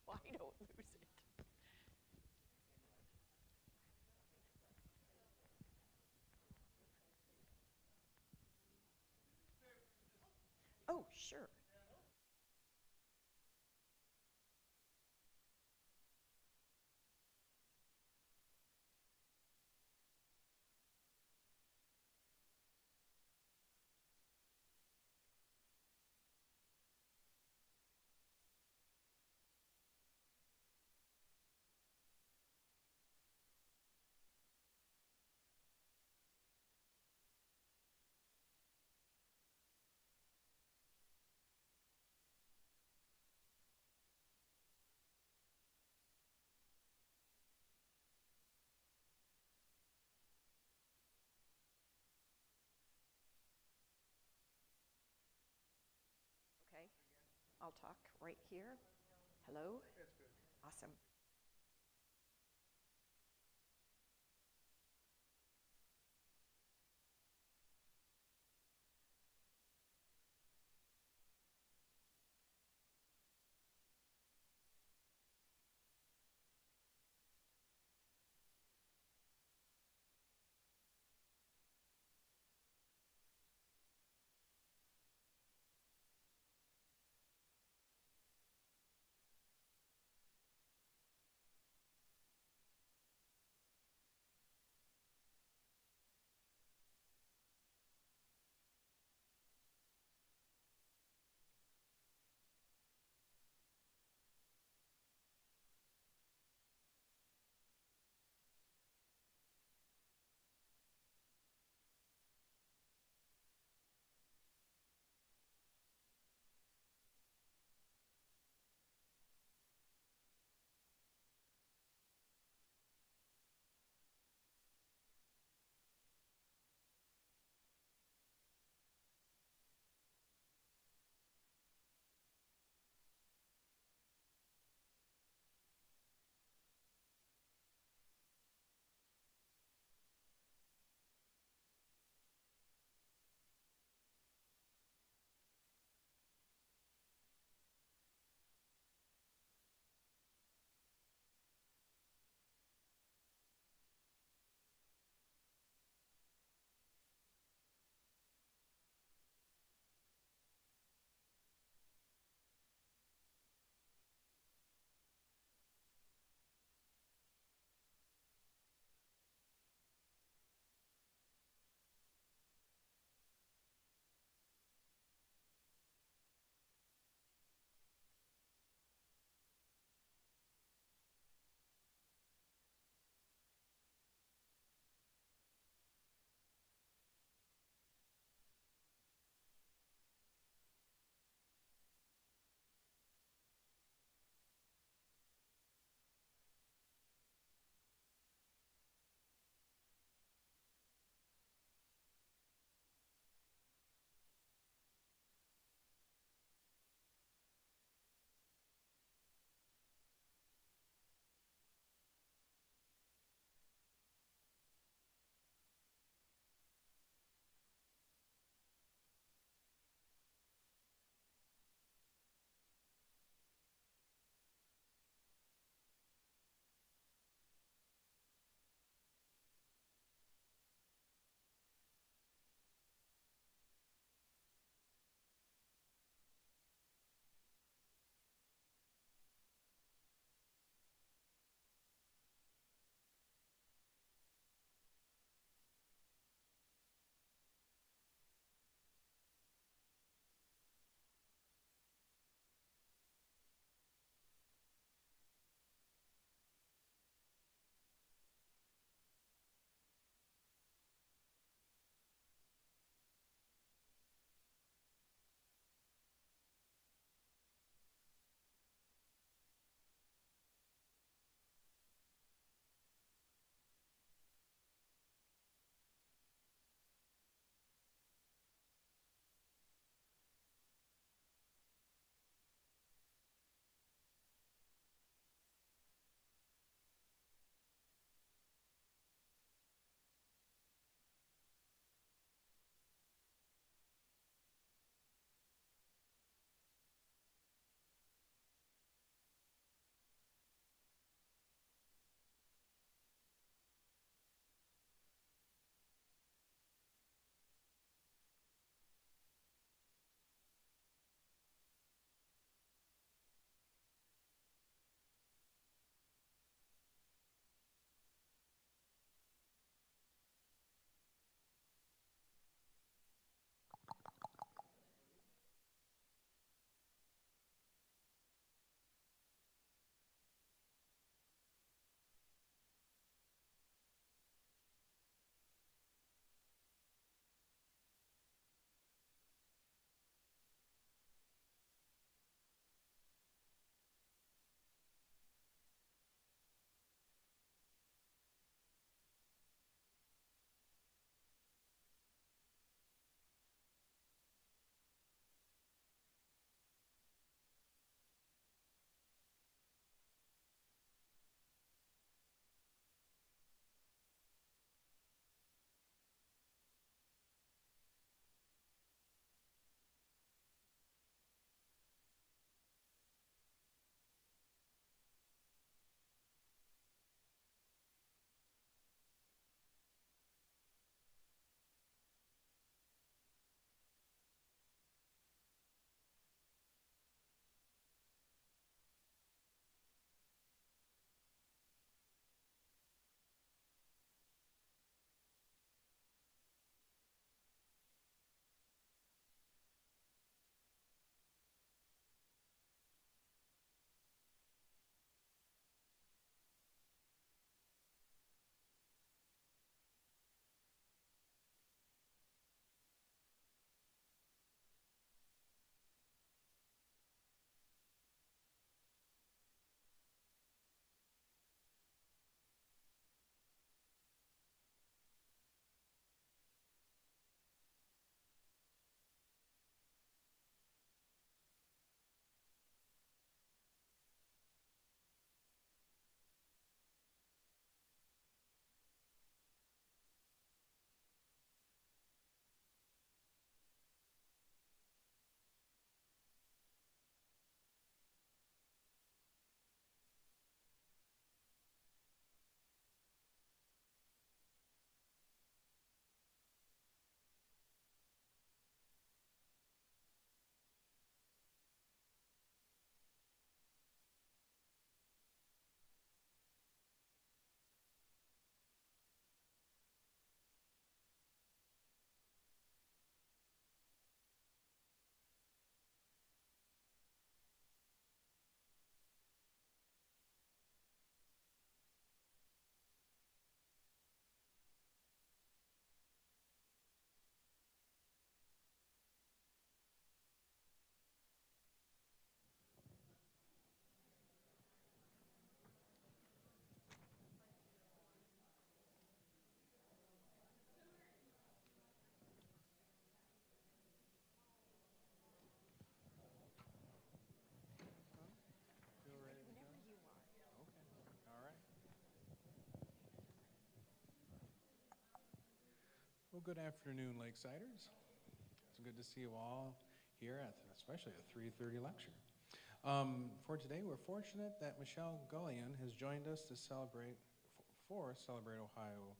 so I don't lose it. Oh, sure. Okay, I'll talk right here. Hello? Awesome. Well, good afternoon, Lakesiders. It's good to see you all here, especially at 3:30 lecture. For today, we're fortunate that Michelle Gullion has joined us to celebrate Ohio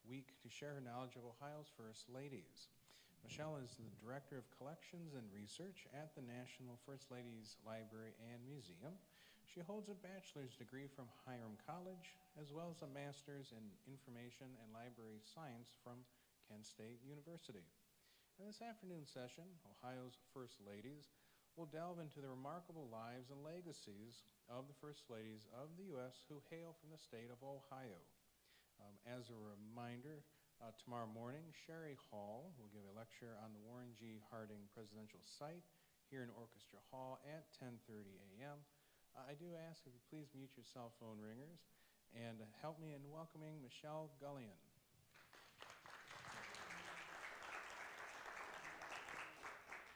Week to share her knowledge of Ohio's First Ladies. Michelle is the Director of Collections and Research at the National First Ladies Library and Museum. She holds a bachelor's degree from Hiram College, as well as a master's in Information and Library Science from Kent State University. In this afternoon session, Ohio's First Ladies will delve into the remarkable lives and legacies of the First Ladies of the U.S. who hail from the state of Ohio. As a reminder, tomorrow morning, Sherry Hall will give a lecture on the Warren G. Harding Presidential Site here in Orchestra Hall at 10:30 a.m. I do ask if you please mute your cell phone ringers and help me in welcoming Michelle Gullion.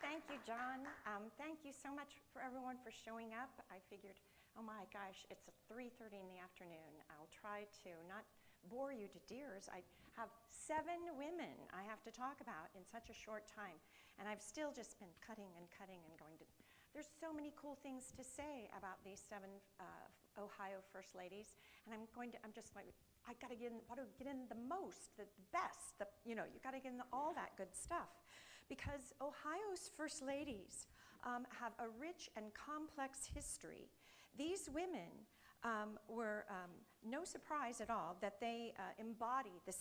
Thank you, John. Thank you so much for everyone for showing up. I figured, oh my gosh, it's 3:30 in the afternoon. I'll try to not bore you to tears. I have 7 women I have to talk about in such a short time, and I've still just been cutting and going to. There's so many cool things to say about these 7 Ohio First Ladies, and I'm just like, I gotta get in the most, the best, you gotta get in all that good stuff. Because Ohio's First Ladies have a rich and complex history. These women were no surprise at all that they embody the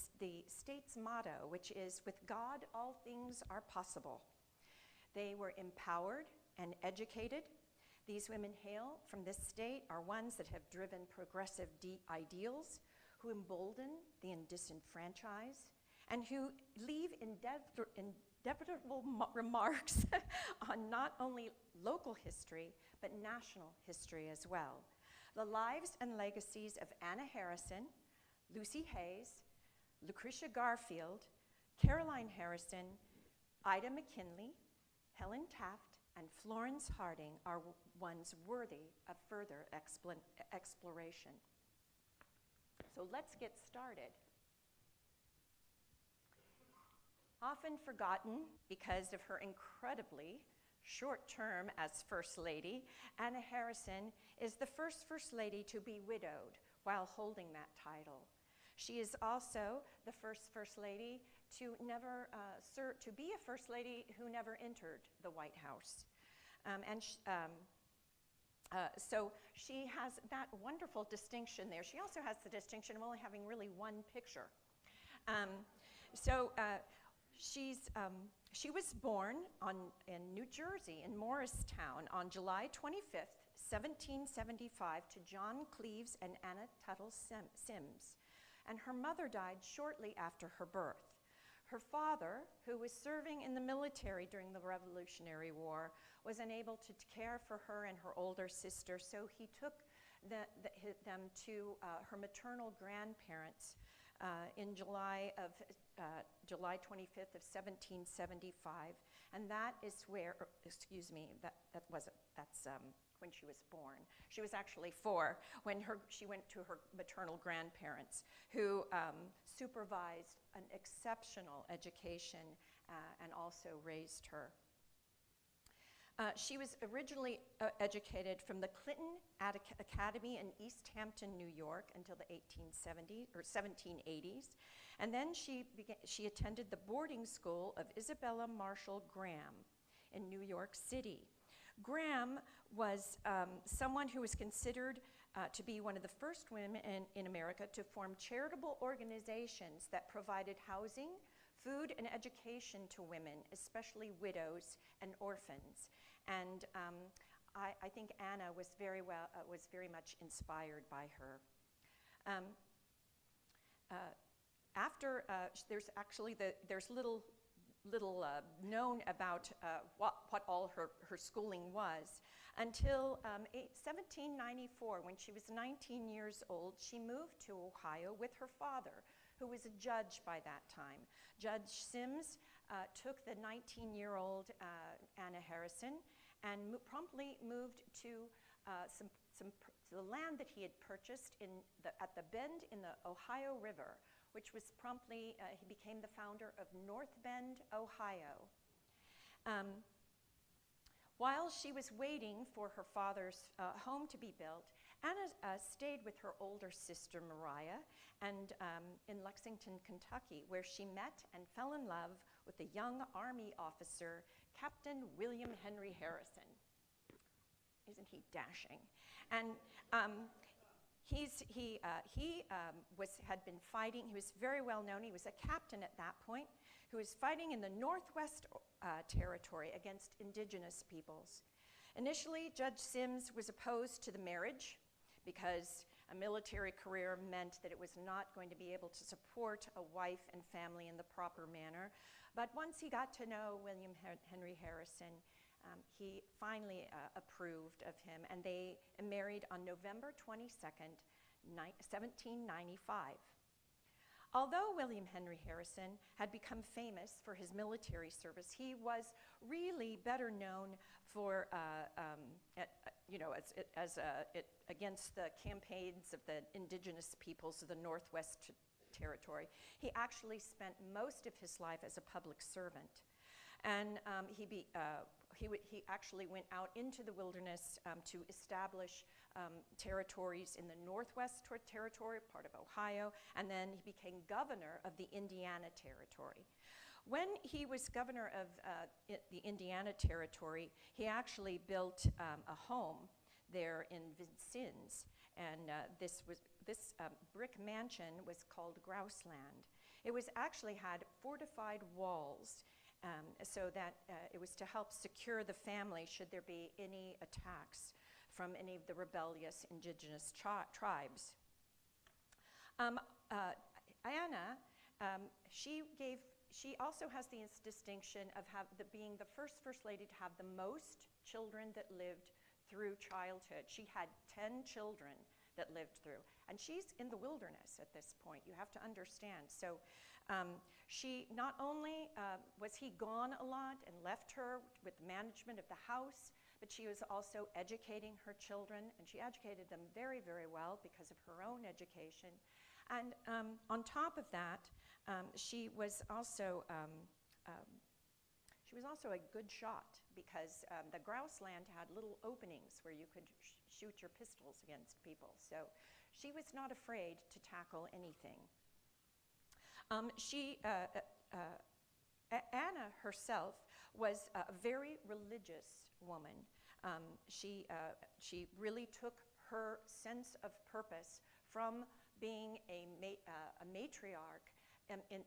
state's motto, which is, with God, all things are possible. They were empowered and educated. These women hail from this state, are ones that have driven progressive ideals, who embolden the disenfranchised, and who leave indelible remarks on not only local history, but national history as well. The lives and legacies of Anna Harrison, Lucy Hayes, Lucretia Garfield, Caroline Harrison, Ida McKinley, Helen Taft, and Florence Harding are ones worthy of further exploration. So let's get started. Often forgotten because of her incredibly short term as First Lady, Anna Harrison is the first First Lady to be widowed while holding that title. She is also the first First Lady to be a First Lady who never entered the White House. So she has that wonderful distinction there. She also has the distinction of only having really one picture. She was born in New Jersey, in Morristown, on July 25th, 1775, to John Cleves and Anna Tuttle Sims. And her mother died shortly after her birth. Her father, who was serving in the military during the Revolutionary War, was unable to care for her and her older sister, so he took them to her maternal grandparents in July 25th of 1775, and that is where, that's when she was born. She was actually 4 when she went to her maternal grandparents, who supervised an exceptional education and also raised her. She was originally educated from the Clinton Academy in East Hampton, New York, until the 1780s, and then she attended the boarding school of Isabella Marshall Graham in New York City. Graham was someone who was considered to be one of the first women in America to form charitable organizations that provided housing, food, and education to women, especially widows and orphans. And I think Anna was very much inspired by her. There's little known about what all her schooling was until 1794, when she was 19 years old. She moved to Ohio with her father, who was a judge by that time. Judge Sims took the 19-year-old Anna Harrison and promptly moved to the land that he had purchased at the bend in the Ohio River, which was promptly, he became the founder of North Bend, Ohio. While she was waiting for her father's home to be built, Anna stayed with her older sister, Mariah, and in Lexington, Kentucky, where she met and fell in love with a young Army officer, Captain William Henry Harrison. Isn't he dashing? And had been fighting. He was very well known. He was a captain at that point who was fighting in the Northwest Territory against indigenous peoples. Initially, Judge Sims was opposed to the marriage because a military career meant that it was not going to be able to support a wife and family in the proper manner. But once he got to know William Henry Harrison, he finally approved of him, and they married on November 22nd, 1795. Although William Henry Harrison had become famous for his military service, he was really better known for, against the campaigns of the indigenous peoples of the Northwest Territory. He actually spent most of his life as a public servant. And he actually went out into the wilderness to establish territories in the Northwest Territory, part of Ohio, and then he became governor of the Indiana Territory. When he was governor of the Indiana Territory, he actually built a home there in Vincennes, and this brick mansion was called Grouseland. It was actually had fortified walls, so that it was to help secure the family should there be any attacks from any of the rebellious indigenous tribes. Anna, she also has the distinction of being the first lady to have the most children that lived through childhood. She had 10 children that lived through, and she's in the wilderness at this point. You have to understand. So she not only was he gone a lot and left her with the management of the house, but she was also educating her children, and she educated them very, very well because of her own education. And on top of that, she was also a good shot because the Grouseland had little openings where you could shoot your pistols against people. So she was not afraid to tackle anything. Anna herself was a very religious woman. She really took her sense of purpose from being a matriarch in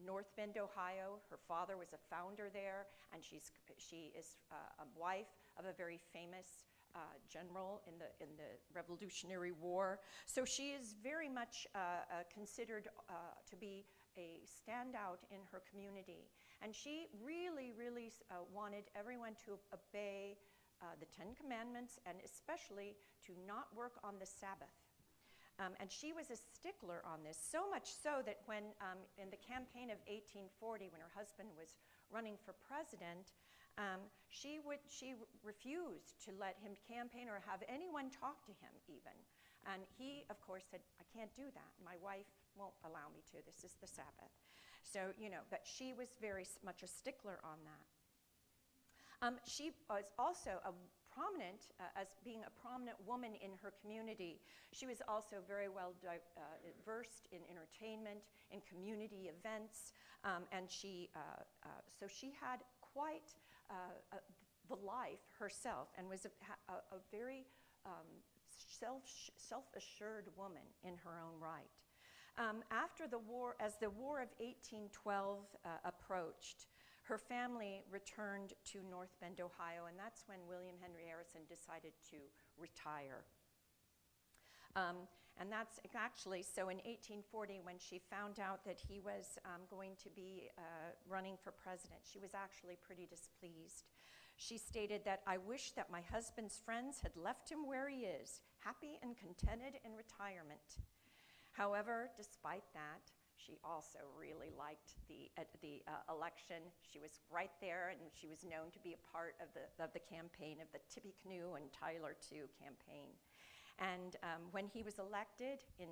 North Bend, Ohio. Her father was a founder there, and she is a wife of a very famous general in the Revolutionary War. So she is very much considered to be a standout in her community. And she really, really wanted everyone to obey the Ten Commandments, and especially to not work on the Sabbath. And she was a stickler on this, so much so that when in the campaign of 1840, when her husband was running for president, she refused to let him campaign or have anyone talk to him even. And he, of course, said, I can't do that. My wife won't allow me to. This is the Sabbath. So, but she was very much a stickler on that. She was also a prominent, as being a prominent woman in her community. She was also very well versed in entertainment, in community events, and so she had quite the life herself, and was a very self-assured woman in her own right. After the war, as the War of 1812 approached, her family returned to North Bend, Ohio, and that's when William Henry Harrison decided to retire. And that's actually, so in 1840, when she found out that he was going to be running for president, she was actually pretty displeased. She stated that, I wish that my husband's friends had left him where he is, happy and contented in retirement. However, despite that, she also really liked the election. She was right there, and she was known to be a part of the campaign of the Tippecanoe and Tyler II campaign. And when he was elected in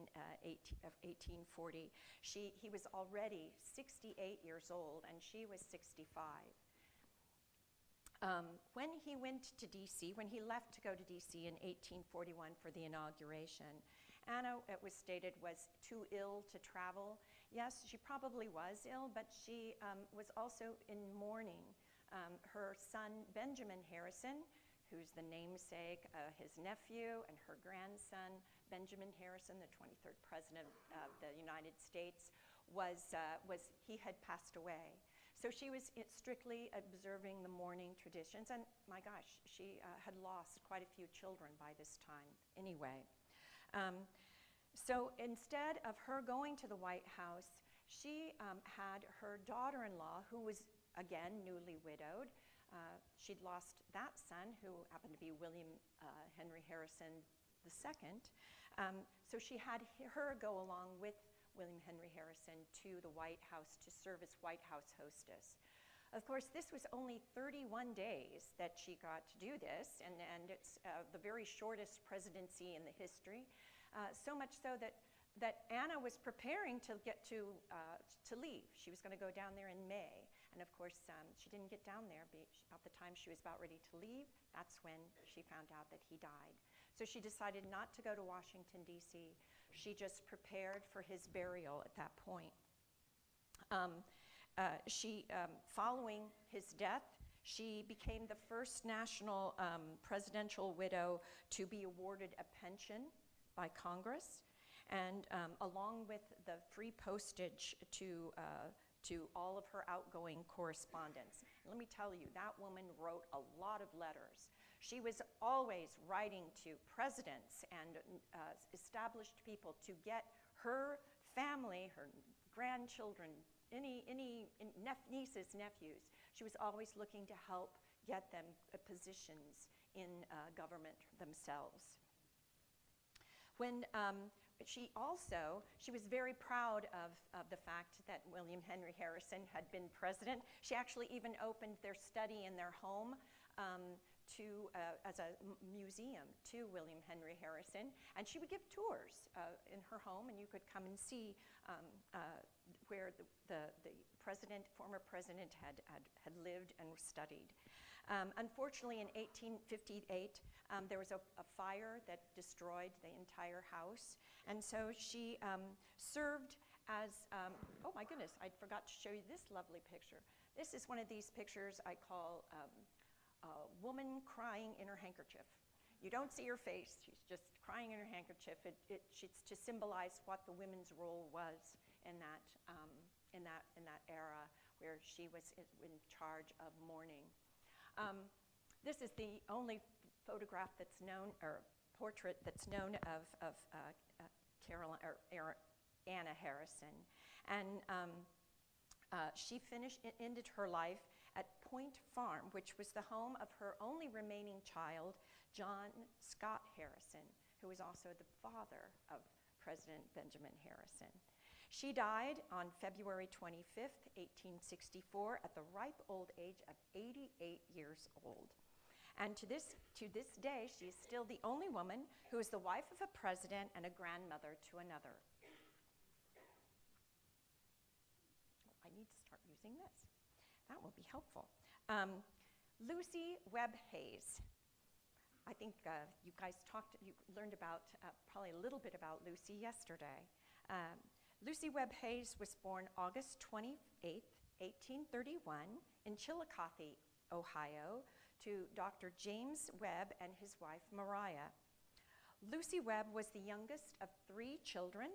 1840, he was already 68 years old, and she was 65. When he went to D.C., when he left to go to D.C. in 1841 for the inauguration, Anna, it was stated, was too ill to travel. Yes, she probably was ill, but she was also in mourning. Her son, Benjamin Harrison, who's the namesake, his nephew, and her grandson, Benjamin Harrison, the 23rd president of the United States, he had passed away. So she was strictly observing the mourning traditions, and my gosh, she had lost quite a few children by this time anyway. So instead of her going to the White House, she had her daughter-in-law, who was, again, newly widowed. She'd lost that son, who happened to be William Henry Harrison II. So she had her go along with William Henry Harrison to the White House to serve as White House hostess. Of course, this was only 31 days that she got to do this, and it's the very shortest presidency in the history, so much so that Anna was preparing to get to leave. She was going to go down there in May, and of course, she didn't get down there. About the time she was about ready to leave, that's when she found out that he died. So she decided not to go to Washington, D.C. She just prepared for his burial at that point. Following his death, she became the first national presidential widow to be awarded a pension by Congress, and along with the free postage to all of her outgoing correspondence. And let me tell you, that woman wrote a lot of letters. She was always writing to presidents and established people to get her family, her grandchildren, any nieces, nephews. She was always looking to help get them positions in government themselves. When she was very proud of the fact that William Henry Harrison had been president. She actually even opened their study in their home as a museum to William Henry Harrison, and she would give tours in her home, and you could come and see where the former president had lived and studied. Unfortunately, in 1858, there was a fire that destroyed the entire house, and so she served as, oh my goodness, I forgot to show you this lovely picture. This is one of these pictures I call a woman crying in her handkerchief. You don't see her face, she's just crying in her handkerchief. It's to symbolize what the women's role was in that era where she was in charge of mourning. This is the only photograph that's known, or portrait that's known of Anna Harrison. And she ended her life at Point Farm, which was the home of her only remaining child, John Scott Harrison, who was also the father of President Benjamin Harrison. She died on February 25th, 1864, at the ripe old age of 88 years old. And to this day, she is still the only woman who is the wife of a president and a grandmother to another. I need to start using this. That will be helpful. Lucy Webb Hayes. I think you guys learned about probably a little bit about Lucy yesterday. Lucy Webb Hayes was born August 28th, 1831 in Chillicothe, Ohio, to Dr. James Webb and his wife, Mariah. Lucy Webb was the youngest of 3 children.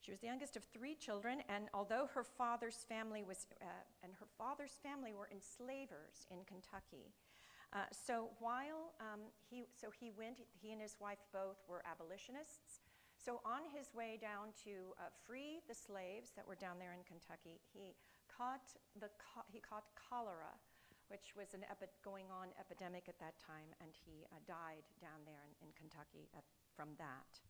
She was the youngest of 3 children, and although her father's family were enslavers in Kentucky, so he and his wife both were abolitionists. So on his way down to free the slaves that were down there in Kentucky, he caught cholera, which was an going-on epidemic at that time, and he died down there in Kentucky from that.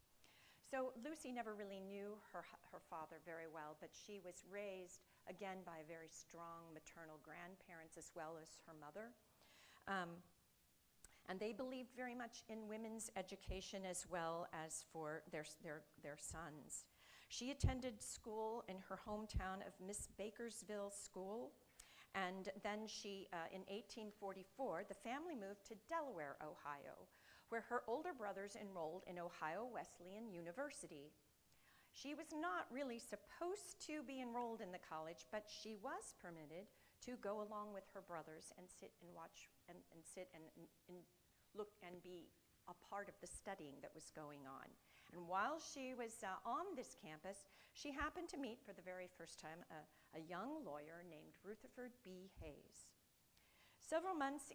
So Lucy never really knew her father very well, but she was raised, again, by very strong maternal grandparents as well as her mother. And they believed very much in women's education as well as for their sons. She attended school in her hometown of Miss Bakersville School, and then in 1844, the family moved to Delaware, Ohio, where her older brothers enrolled in Ohio Wesleyan University. She was not really supposed to be enrolled in the college, but she was permitted to go along with her brothers and sit and watch and sit and look and be a part of the studying that was going on. And while she was on this campus, she happened to meet for the very first time a young lawyer named Rutherford B. Hayes. Several months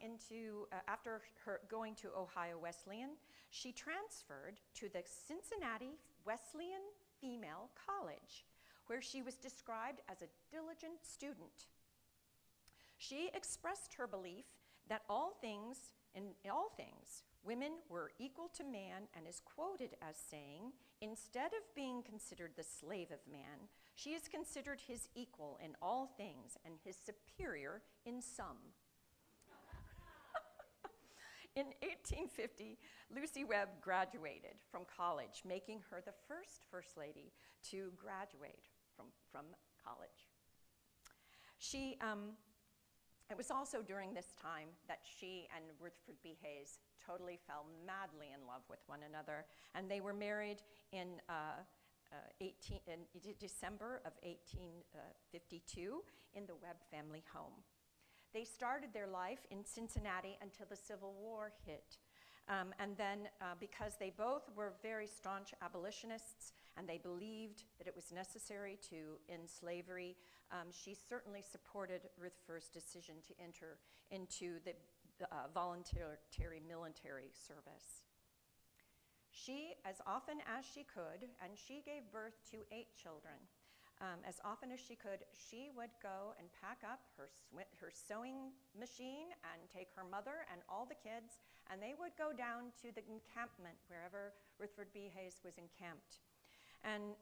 after her going to Ohio Wesleyan, she transferred to the Cincinnati Wesleyan Female College, where she was described as a diligent student. She expressed her belief that in all things, women were equal to man, and is quoted as saying, "Instead of being considered the slave of man, she is considered his equal in all things and his superior in some." In 1850, Lucy Webb graduated from college, making her the first lady to graduate from college. It was also during this time that she and Rutherford B. Hayes totally fell madly in love with one another, and they were married in December of 1852 in the Webb family home. They started their life in Cincinnati until the Civil War hit. And then because they both were very staunch abolitionists and they believed that it was necessary to end slavery, she certainly supported Rutherford's decision to enter into the voluntary military service. She, as often as she could, and she gave birth to 8 children, as often as she could, she would go and pack up her sewing machine and take her mother and all the kids, and they would go down to the encampment wherever Rutherford B. Hayes was encamped. And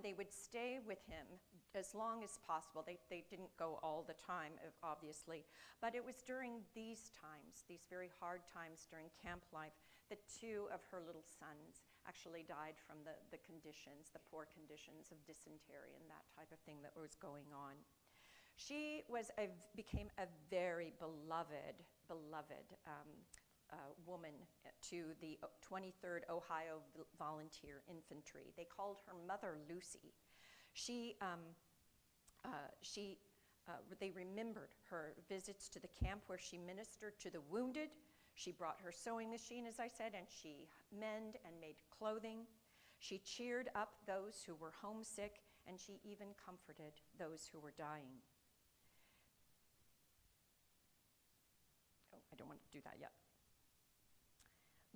they would stay with him as long as possible. They didn't go all the time, obviously, but it was during these times, these very hard times during camp life, that 2 of her little sons actually died from the conditions, the poor conditions of dysentery and that type of thing that was going on. She became a very beloved woman to the 23rd Ohio Volunteer Infantry. They called her Mother Lucy. They remembered her visits to the camp where she ministered to the wounded. She brought her sewing machine, as I said, and she mended and made clothing. She cheered up those who were homesick, and she even comforted those who were dying. Oh, I don't want to do that yet.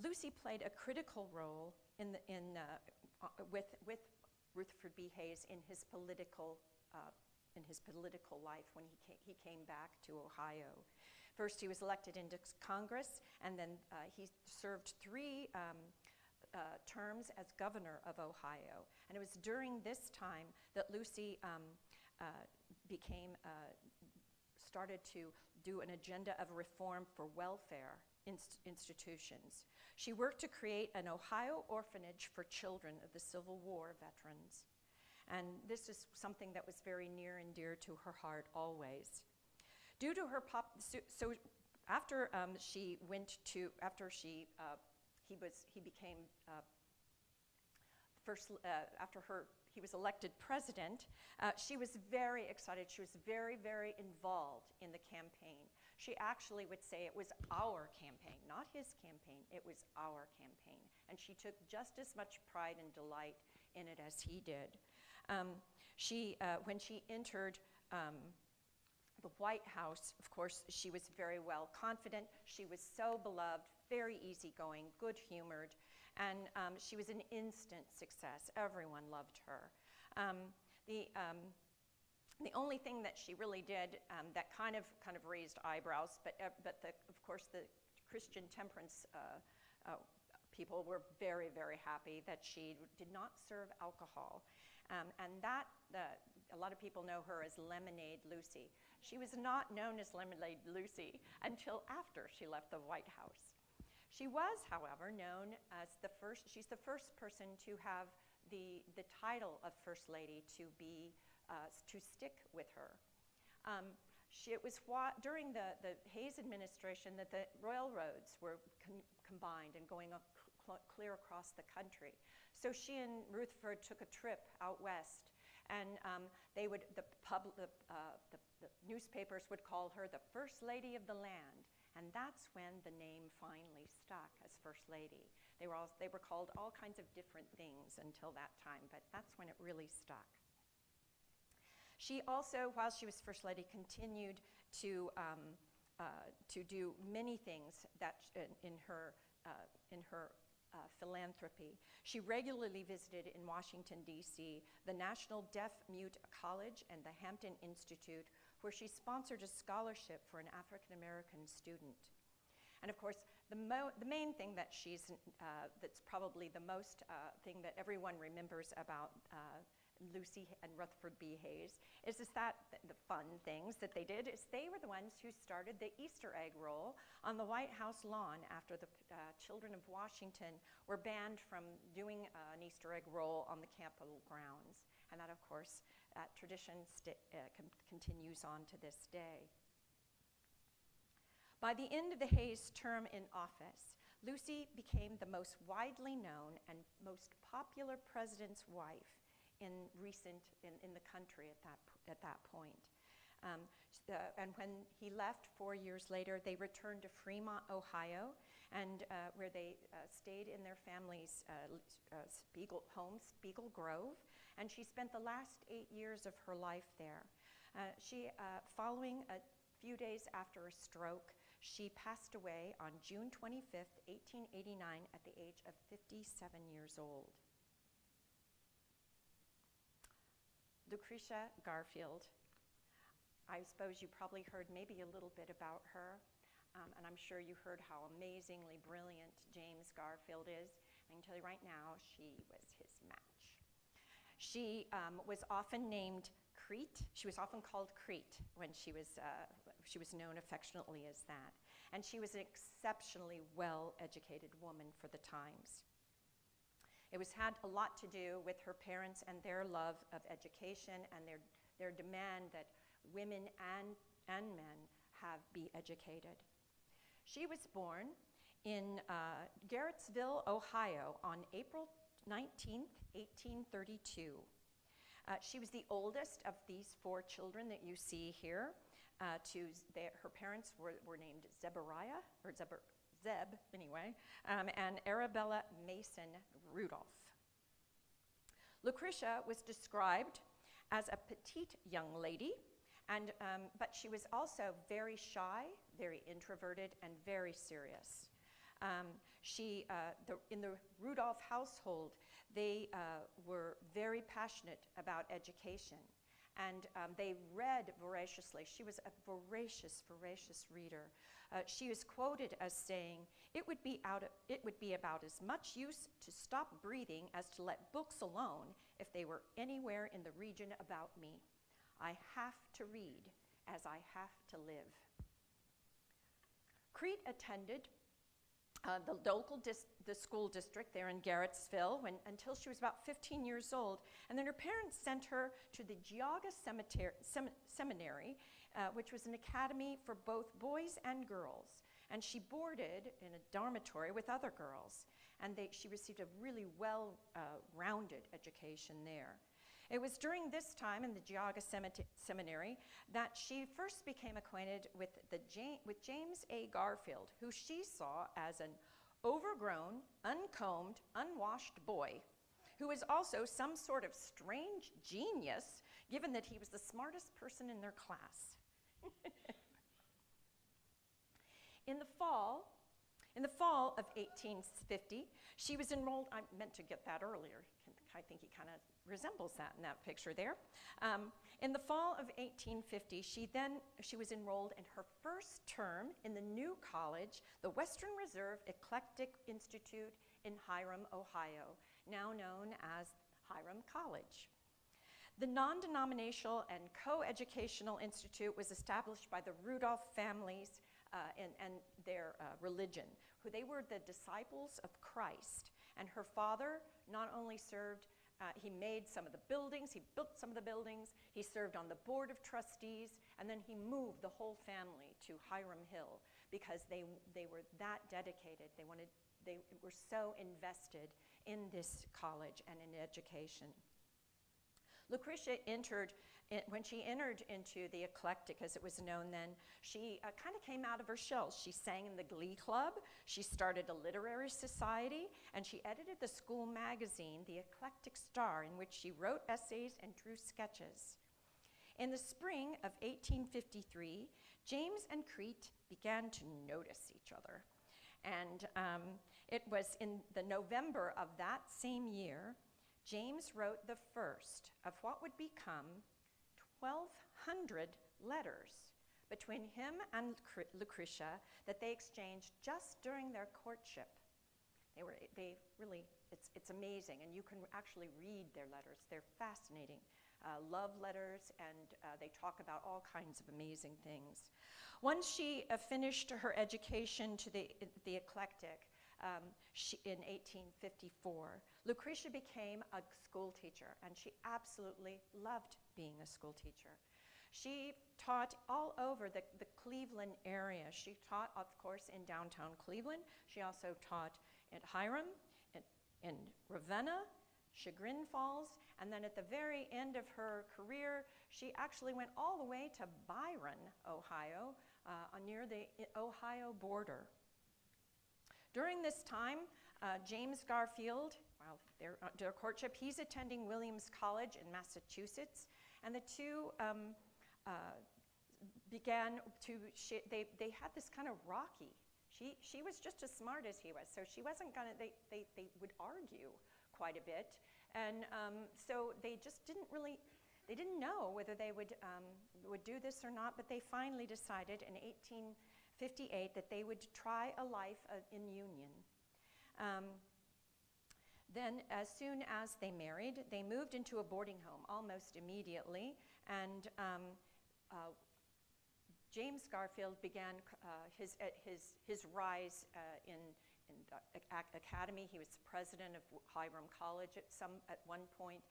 Lucy played a critical role with Rutherford B. Hayes in his political life when he came back to Ohio. First, he was elected into Congress, and then he served 3 terms as governor of Ohio. And it was during this time that Lucy started to do an agenda of reform for welfare institutions. She worked to create an Ohio orphanage for children of the Civil War veterans. And this is something that was very near and dear to her heart always. Due to her after he was elected president, she was very excited. She was very, very involved in the campaign. She actually would say it was our campaign, not his campaign, it was our campaign. And she took just as much pride and delight in it as he did. When she entered the White House, of course, she was very well confident. She was so beloved, very easygoing, good-humored, and she was an instant success. Everyone loved her. The only thing that she really did that kind of raised eyebrows, but of course the Christian temperance people were very, very happy that she did not serve alcohol. And that, a lot of people know her as Lemonade Lucy. She was not known as Lemonade Lucy until after she left the White House. She was, however, known as she's the first person to have the title of First Lady to stick with her. It was during the Hayes administration that the railroads were combined and going up clear across the country. So she and Rutherford took a trip out west, and the newspapers would call her the First Lady of the land, and that's when the name finally stuck as First Lady. They were called all kinds of different things until that time, but that's when it really stuck. She also, while she was First Lady, continued to do many things that in her philanthropy. She regularly visited in Washington, D.C., the National Deaf-Mute College and the Hampton Institute, where she sponsored a scholarship for an African-American student. And of course, the main thing that that's probably the most thing that everyone remembers about Lucy and Rutherford B. Hayes is that the fun things that they did is they were the ones who started the Easter egg roll on the White House lawn after the children of Washington were banned from doing an Easter egg roll on the Capitol grounds. And that, of course, that tradition continues on to this day. By the end of the Hayes term in office, Lucy became the most widely known and most popular president's wife in the country at that point. And when he left 4 years later, they returned to Fremont, Ohio, and where they stayed in their family's home, Spiegel Grove, and she spent the last 8 years of her life there. Following a few days after a stroke, she passed away on June 25th, 1889, at the age of 57 years old. Lucretia Garfield. I suppose you probably heard maybe a little bit about her, and I'm sure you heard how amazingly brilliant James Garfield is. I can tell you right now, she was his match. She was often named Crete. She was often called Crete when she was known affectionately as that. And she was an exceptionally well-educated woman for the times. It had a lot to do with her parents and their love of education and their demand that women and men be educated. She was born in Garrettsville, Ohio on April 19th, 1832. She was the oldest of these 4 children that you see here. Her parents were named Zebariah, or Zeb anyway, and Arabella Mason Rudolph. Lucretia was described as a petite young lady, but she was also very shy, very introverted, and very serious. In the Rudolph household, they were very passionate about education, and they read voraciously. She was a voracious reader. She is quoted as saying, it would be about as much use to stop breathing as to let books alone if they were anywhere in the region about me. I have to read as I have to live. Crete attended the school district there in Garrettsville until she was about 15 years old, and then her parents sent her to the Geauga Seminary, which was an academy for both boys and girls, and she boarded in a dormitory with other girls, and she received a really well-rounded education there. It was during this time in the Geauga Seminary that she first became acquainted with James A. Garfield, who she saw as an overgrown, uncombed, unwashed boy, who was also some sort of strange genius, given that he was the smartest person in their class. In the fall of 1850, she was enrolled. I meant to get that earlier. I think he kind of resembles that in that picture there. In the fall of 1850, she was enrolled in her first term in the new college, the Western Reserve Eclectic Institute in Hiram, Ohio, now known as Hiram College. The non-denominational and co-educational institute was established by the Rudolph families and their religion, who they were the disciples of Christ. And her father not only served, he made some of the buildings, he built some of the buildings, he served on the board of trustees, and then he moved the whole family to Hiram Hill because they were that dedicated. They were so invested in this college and in education. Lucretia when she entered into the eclectic, as it was known then, she kind of came out of her shell. She sang in the Glee Club, she started a literary society, and she edited the school magazine, The Eclectic Star, in which she wrote essays and drew sketches. In the spring of 1853, James and Crete began to notice each other. And it was in the November of that same year, James wrote the first of what would become 1,200 letters between him and Lucretia that they exchanged just during their courtship. It's amazing, and you can actually read their letters. They're fascinating. Love letters, and they talk about all kinds of amazing things. Once she finished her education to the eclectic in 1854, Lucretia became a school teacher, and she absolutely loved being a school teacher. She taught all over the Cleveland area. She taught, of course, in downtown Cleveland. She also taught at Hiram, in Ravenna, Chagrin Falls, and then at the very end of her career, she actually went all the way to Byron, Ohio, near the Ohio border. During this time, James Garfield, while their courtship, he's attending Williams College in Massachusetts, and the two began to, they had this kind of rocky. She was just as smart as he was, so she wasn't gonna, they would argue quite a bit, and so they just didn't know whether they would do this or not, but they finally decided in 1858 that they would try a life in union. Then, as soon as they married, they moved into a boarding home almost immediately, and James Garfield began his rise in the academy. He was president of Hiram College at one point.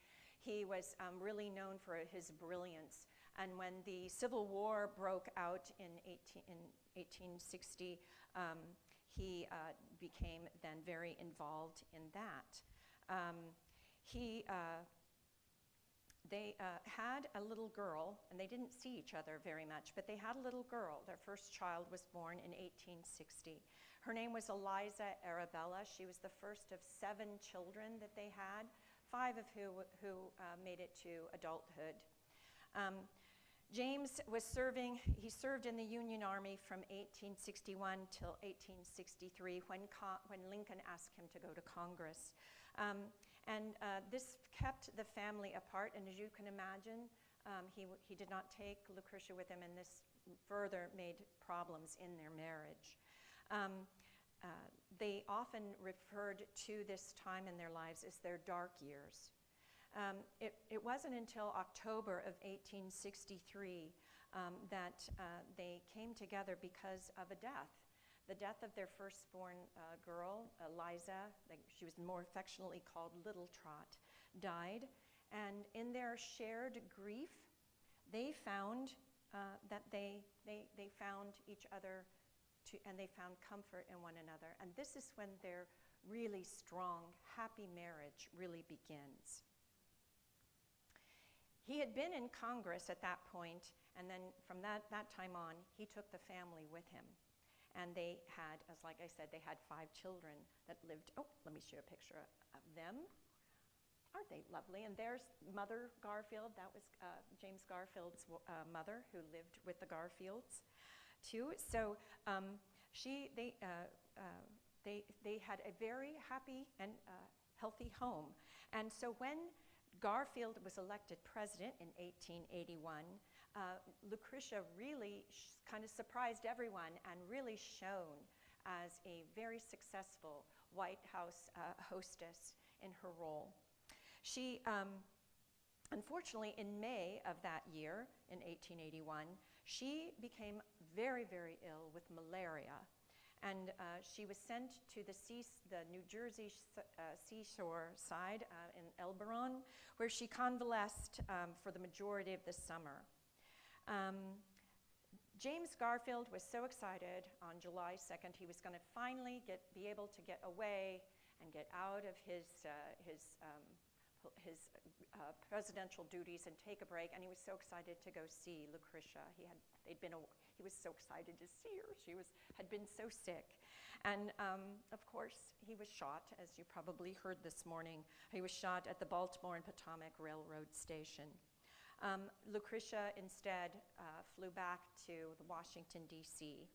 He was really known for his brilliance, and when the Civil War broke out in 1860, he became then very involved in that. They had a little girl, and they didn't see each other very much, but they had a little girl. Their first child was born in 1860. Her name was Eliza Arabella. She was the first of 7 children that they had, 5 of who made it to adulthood. James he served in the Union Army from 1861 till 1863 when Lincoln asked him to go to Congress. This kept the family apart, and as you can imagine, he did not take Lucretia with him, and this further made problems in their marriage. They often referred to this time in their lives as their dark years. It wasn't until October of 1863 that they came together because of a death. The death of their firstborn girl, Eliza, she was more affectionately called Little Trot, died. And in their shared grief, they found that they found each other, and they found comfort in one another. And this is when their really strong, happy marriage really begins. He had been in Congress at that point, and then from that time on, he took the family with him. And they had, as like I said, they had 5 children that lived. Oh, let me show a picture of them. Aren't they lovely? And there's Mother Garfield. That was James Garfield's mother, who lived with the Garfields, too. So they had a very happy and healthy home. And so when Garfield was elected president in 1881, Lucretia really kind of surprised everyone and really shone as a very successful White House hostess in her role. She Unfortunately, in May of that year, in 1881, she became very, very ill with malaria. And she was sent to the New Jersey seashore side in Elberon, where she convalesced for the majority of the summer. James Garfield was so excited on July 2nd. He was going to finally be able to get away and get out of his presidential duties and take a break, and he was so excited to go see Lucretia. He was so excited to see her. She had been so sick. And of course, he was shot, as you probably heard this morning. He was shot at the Baltimore and Potomac Railroad Station. Lucretia instead flew back to Washington, D.C.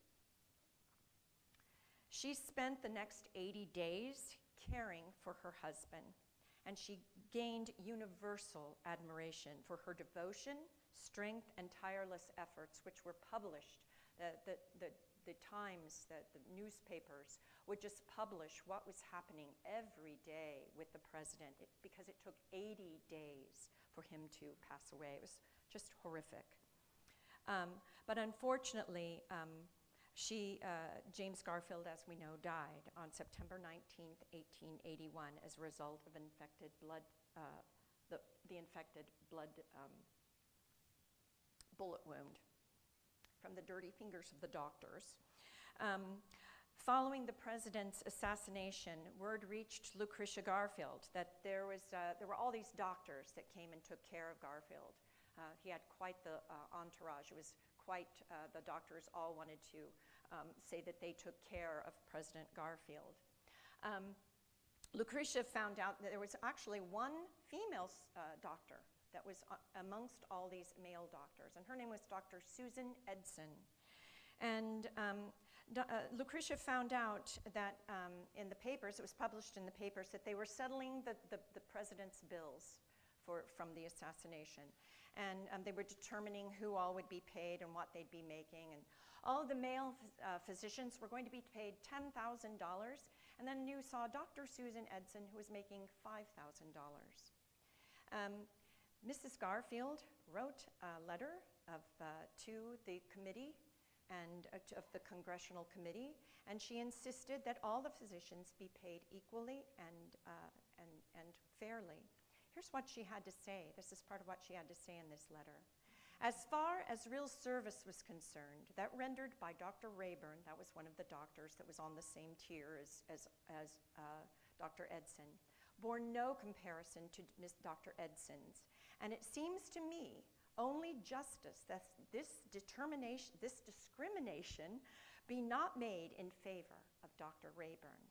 She spent the next 80 days caring for her husband, and she gained universal admiration for her devotion, strength, and tireless efforts, which were published. The Times, the newspapers would just publish what was happening every day with the president because it took 80 days for him to pass away. It was just horrific. But unfortunately, James Garfield, as we know, died on September 19th, 1881, as a result of infected blood, the infected blood bullet wound from the dirty fingers of the doctors. Following the president's assassination, word reached Lucretia Garfield that there were all these doctors that came and took care of Garfield. He had quite the entourage. It was quite, the doctors all wanted to say that they took care of President Garfield. Lucretia found out that there was actually one female doctor that was amongst all these male doctors, and her name was Dr. Susan Edson. And Lucretia found out that in the papers, it was published in the papers, that they were settling the president's bills from the assassination. And they were determining who all would be paid and what they'd be making. And all of the male physicians were going to be paid $10,000. And then you saw Dr. Susan Edson, who was making $5,000. Mrs. Garfield wrote a letter to the committee and of the Congressional Committee, and she insisted that all the physicians be paid equally and fairly. Here's what she had to say. This is part of what she had to say in this letter. As far as real service was concerned, that rendered by Dr. Rayburn, that was one of the doctors that was on the same tier as Dr. Edson, bore no comparison to Dr. Edson's. And it seems to me only justice that this discrimination be not made in favor of Dr. Rayburn.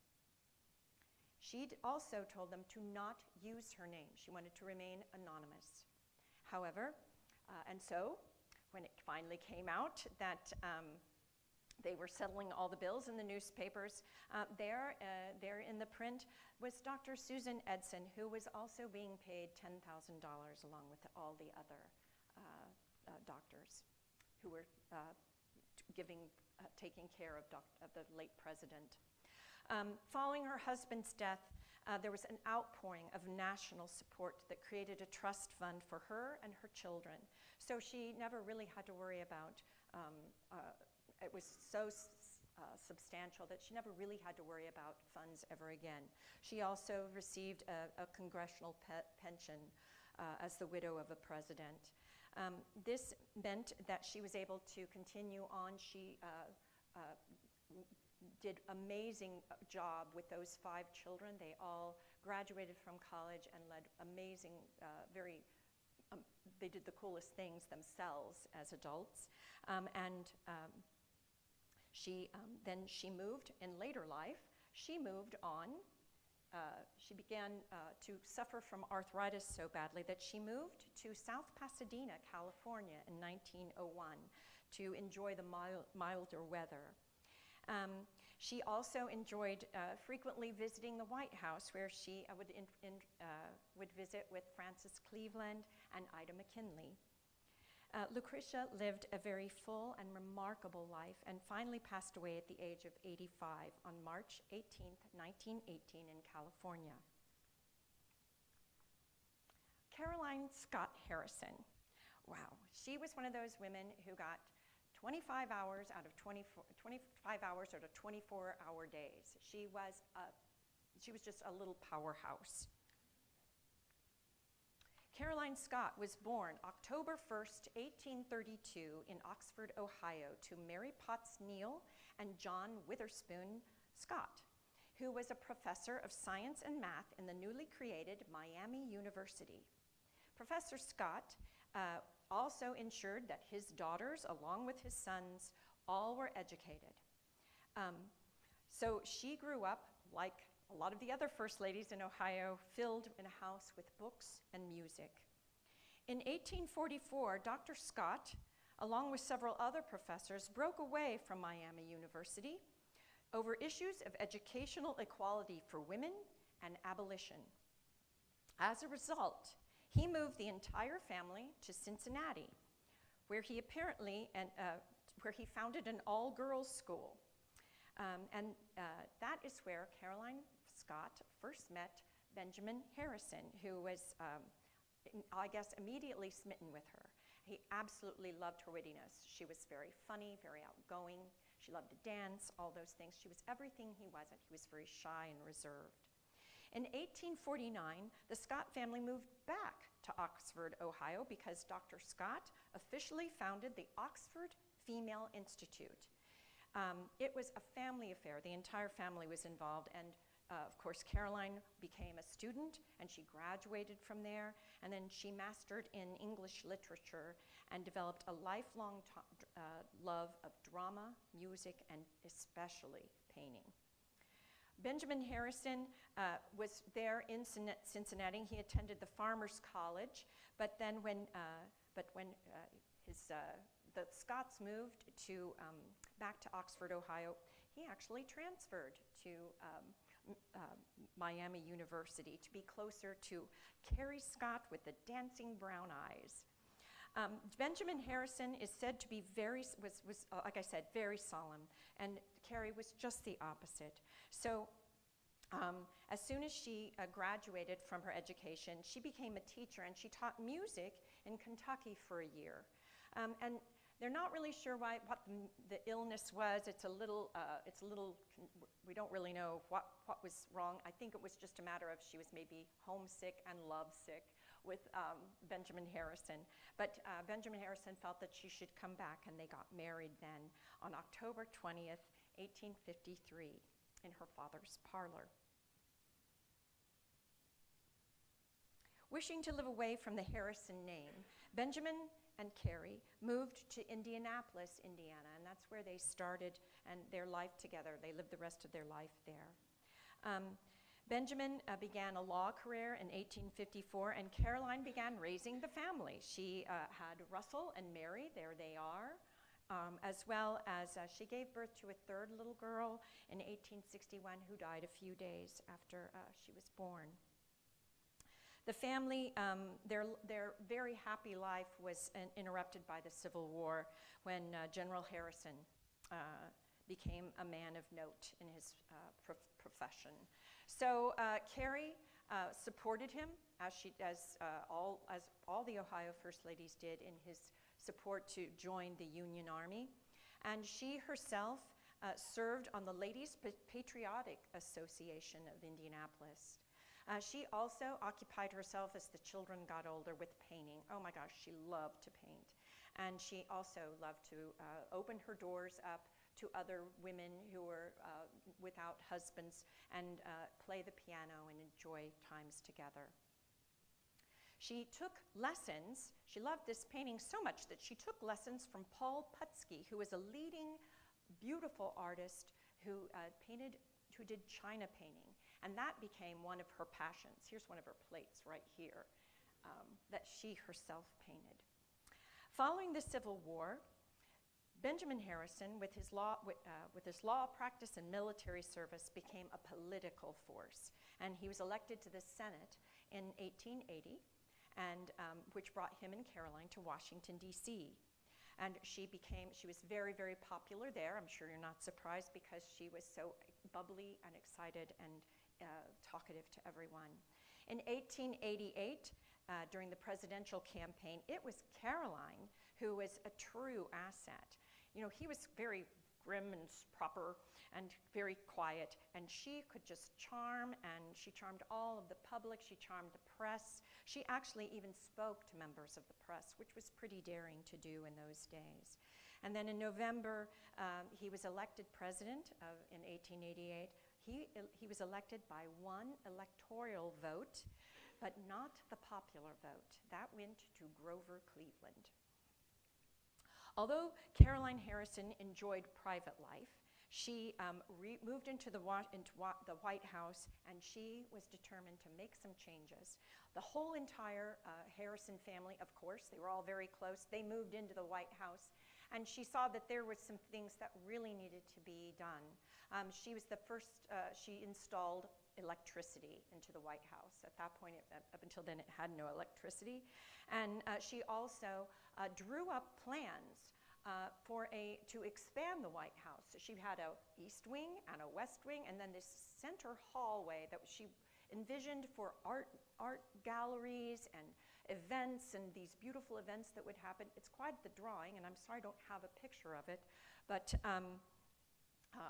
She also told them to not use her name. She wanted to remain anonymous. However, and so when it finally came out that they were settling all the bills in the newspapers, there in the print was Dr. Susan Edson, who was also being paid $10,000 along with all the other doctors who were taking care of the late president. Following her husband's death, there was an outpouring of national support that created a trust fund for her and her children. So she never really had to worry about, it was so substantial that she never really had to worry about funds ever again. She also received a congressional pension as the widow of a president. This meant that she was able to continue on. She did amazing job with those 5 children. They all graduated from college and led amazing, they did the coolest things themselves as adults. Then she moved in later life. She moved on. She began to suffer from arthritis so badly that she moved to South Pasadena, California in 1901 to enjoy the milder weather. She also enjoyed frequently visiting the White House, where she would visit with Francis Cleveland and Ida McKinley. Lucretia lived a very full and remarkable life and finally passed away at the age of 85 on March 18th, 1918 in California. Caroline Scott Harrison. Wow, she was one of those women who got 25 hours out of 25 hours out of 24-hour days. She was just a little powerhouse. Caroline Scott was born October 1st, 1832 in Oxford, Ohio to Mary Potts Neal and John Witherspoon Scott, who was a professor of science and math in the newly created Miami University. Professor Scott also ensured that his daughters, along with his sons, all were educated. So she grew up, like a lot of the other first ladies in Ohio, filled in a house with books and music. In 1844, Dr. Scott, along with several other professors, broke away from Miami University over issues of educational equality for women and abolition. As a result, he moved the entire family to Cincinnati, where he founded an all-girls school. That is where Caroline Scott first met Benjamin Harrison, who was, I guess, immediately smitten with her. He absolutely loved her wittiness. She was very funny, very outgoing. She loved to dance, all those things. She was everything he wasn't. He was very shy and reserved. In 1849, the Scott family moved back to Oxford, Ohio, because Dr. Scott officially founded the Oxford Female Institute. It was a family affair. The entire family was involved, and of course, Caroline became a student, and she graduated from there, and then she mastered in English literature and developed a lifelong love of drama, music, and especially painting. Benjamin Harrison was there in Cincinnati. He attended the Farmers College, but then when the Scotts moved back to Oxford, Ohio, he actually transferred to Miami University to be closer to Carrie Scott with the dancing brown eyes. Benjamin Harrison is said to be like I said, very solemn, and Carrie was just the opposite. So as soon as she graduated from her education, she became a teacher, and she taught music in Kentucky for a year. And they're not really sure what the illness was. We don't really know what was wrong. I think it was just a matter of she was maybe homesick and lovesick with Benjamin Harrison. But Benjamin Harrison felt that she should come back, and they got married then on October 20th, 1853, in her father's parlor. Wishing to live away from the Harrison name, Benjamin and Carrie moved to Indianapolis, Indiana, and that's where they started and their life together. They lived the rest of their life there. Benjamin began a law career in 1854, and Caroline began raising the family. She had Russell and Mary, there they are, as well as she gave birth to a third little girl in 1861 who died a few days after she was born. The family, their very happy life was interrupted by the Civil War when General Harrison became a man of note in his profession. So Carrie supported him, as all the Ohio First Ladies did, in his support to join the Union Army. And she herself served on the Ladies Patriotic Association of Indianapolis. She also occupied herself, as the children got older, with painting. Oh my gosh, she loved to paint. And she also loved to open her doors up to other women who were without husbands and play the piano and enjoy times together. She took lessons. She loved this painting so much that she took lessons from Paul Putsky, who was a leading, beautiful artist who did China painting. And that became one of her passions. Here's one of her plates right here that she herself painted. Following the Civil War, Benjamin Harrison, with his law practice and military service, became a political force. And he was elected to the Senate in 1880, and which brought him and Caroline to Washington, D.C. And she was very, very popular there. I'm sure you're not surprised, because she was so bubbly and excited and talkative to everyone. In 1888, during the presidential campaign, it was Caroline who was a true asset. You know, he was very grim and proper and very quiet, and she could just charm, and she charmed all of the public, she charmed the press. She actually even spoke to members of the press, which was pretty daring to do in those days. And then in November, he was elected president in 1888. He was elected by one electoral vote, but not the popular vote. That went to Grover Cleveland. Although Caroline Harrison enjoyed private life, she moved into the White House, and she was determined to make some changes. The whole entire Harrison family, of course, they were all very close. They moved into the White House, and she saw that there were some things that really needed to be done. She was the first, she installed electricity into the White House. At that point, up until then, it had no electricity. And she also drew up plans to expand the White House. So she had a east wing and a west wing, and then this center hallway that she envisioned for art galleries and events and these beautiful events that would happen. It's quite the drawing, and I'm sorry I don't have a picture of it, but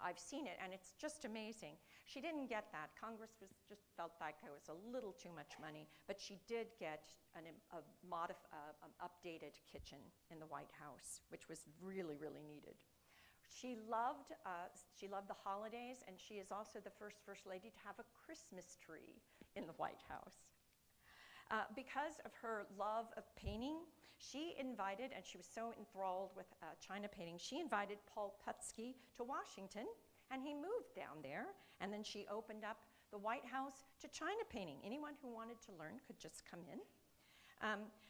I've seen it, and it's just amazing. She didn't get that. Congress just felt like it was a little too much money, but she did get an updated kitchen in the White House, which was really, really needed. She loved the holidays, and she is also the first lady to have a Christmas tree in the White House. Because of her love of painting, she invited, and she was so enthralled with China painting, she invited Paul Putsky to Washington, and he moved down there, and then she opened up the White House to China painting. Anyone who wanted to learn could just come in.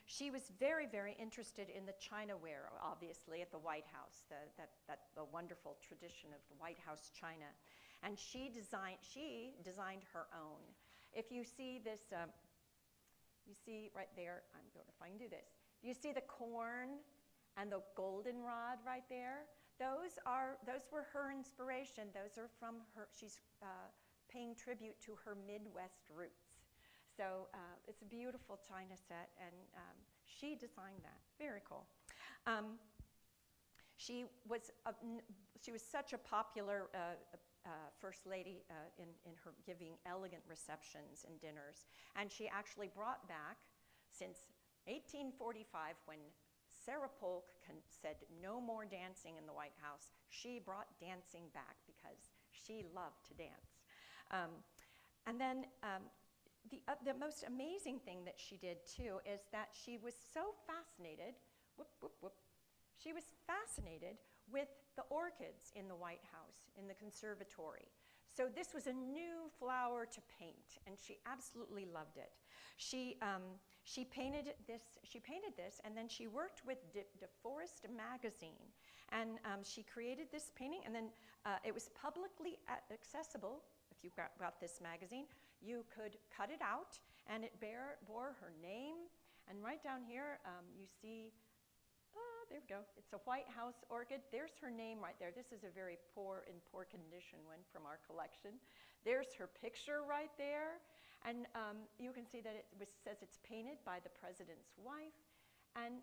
She was very, very interested in the Chinaware, obviously, at the White House, the wonderful tradition of the White House china. And she designed her own. If you see this, you see right there, I'm going to find you this. You see the corn and the goldenrod right there? Those were her inspiration. Those are from her, she's paying tribute to her Midwest roots. So it's a beautiful china set, and she designed that. Very cool. She was such a popular First Lady in her giving elegant receptions and dinners. And she actually brought back, since 1845, when Sarah Polk said no more dancing in the White House, she brought dancing back because she loved to dance. And then the most amazing thing that she did too is that she was so fascinated, she was fascinated with the orchids in the White House, in the conservatory. So this was a new flower to paint, and she absolutely loved it. She painted this, and then she worked with De Forest magazine, and she created this painting, and then it was publicly accessible. If you got this magazine, you could cut it out, and it bore her name. And right down here, you see, there we go. It's a White House orchid. There's her name right there. This is a very poor condition one from our collection. There's her picture right there. And you can see that it says it's painted by the president's wife. And,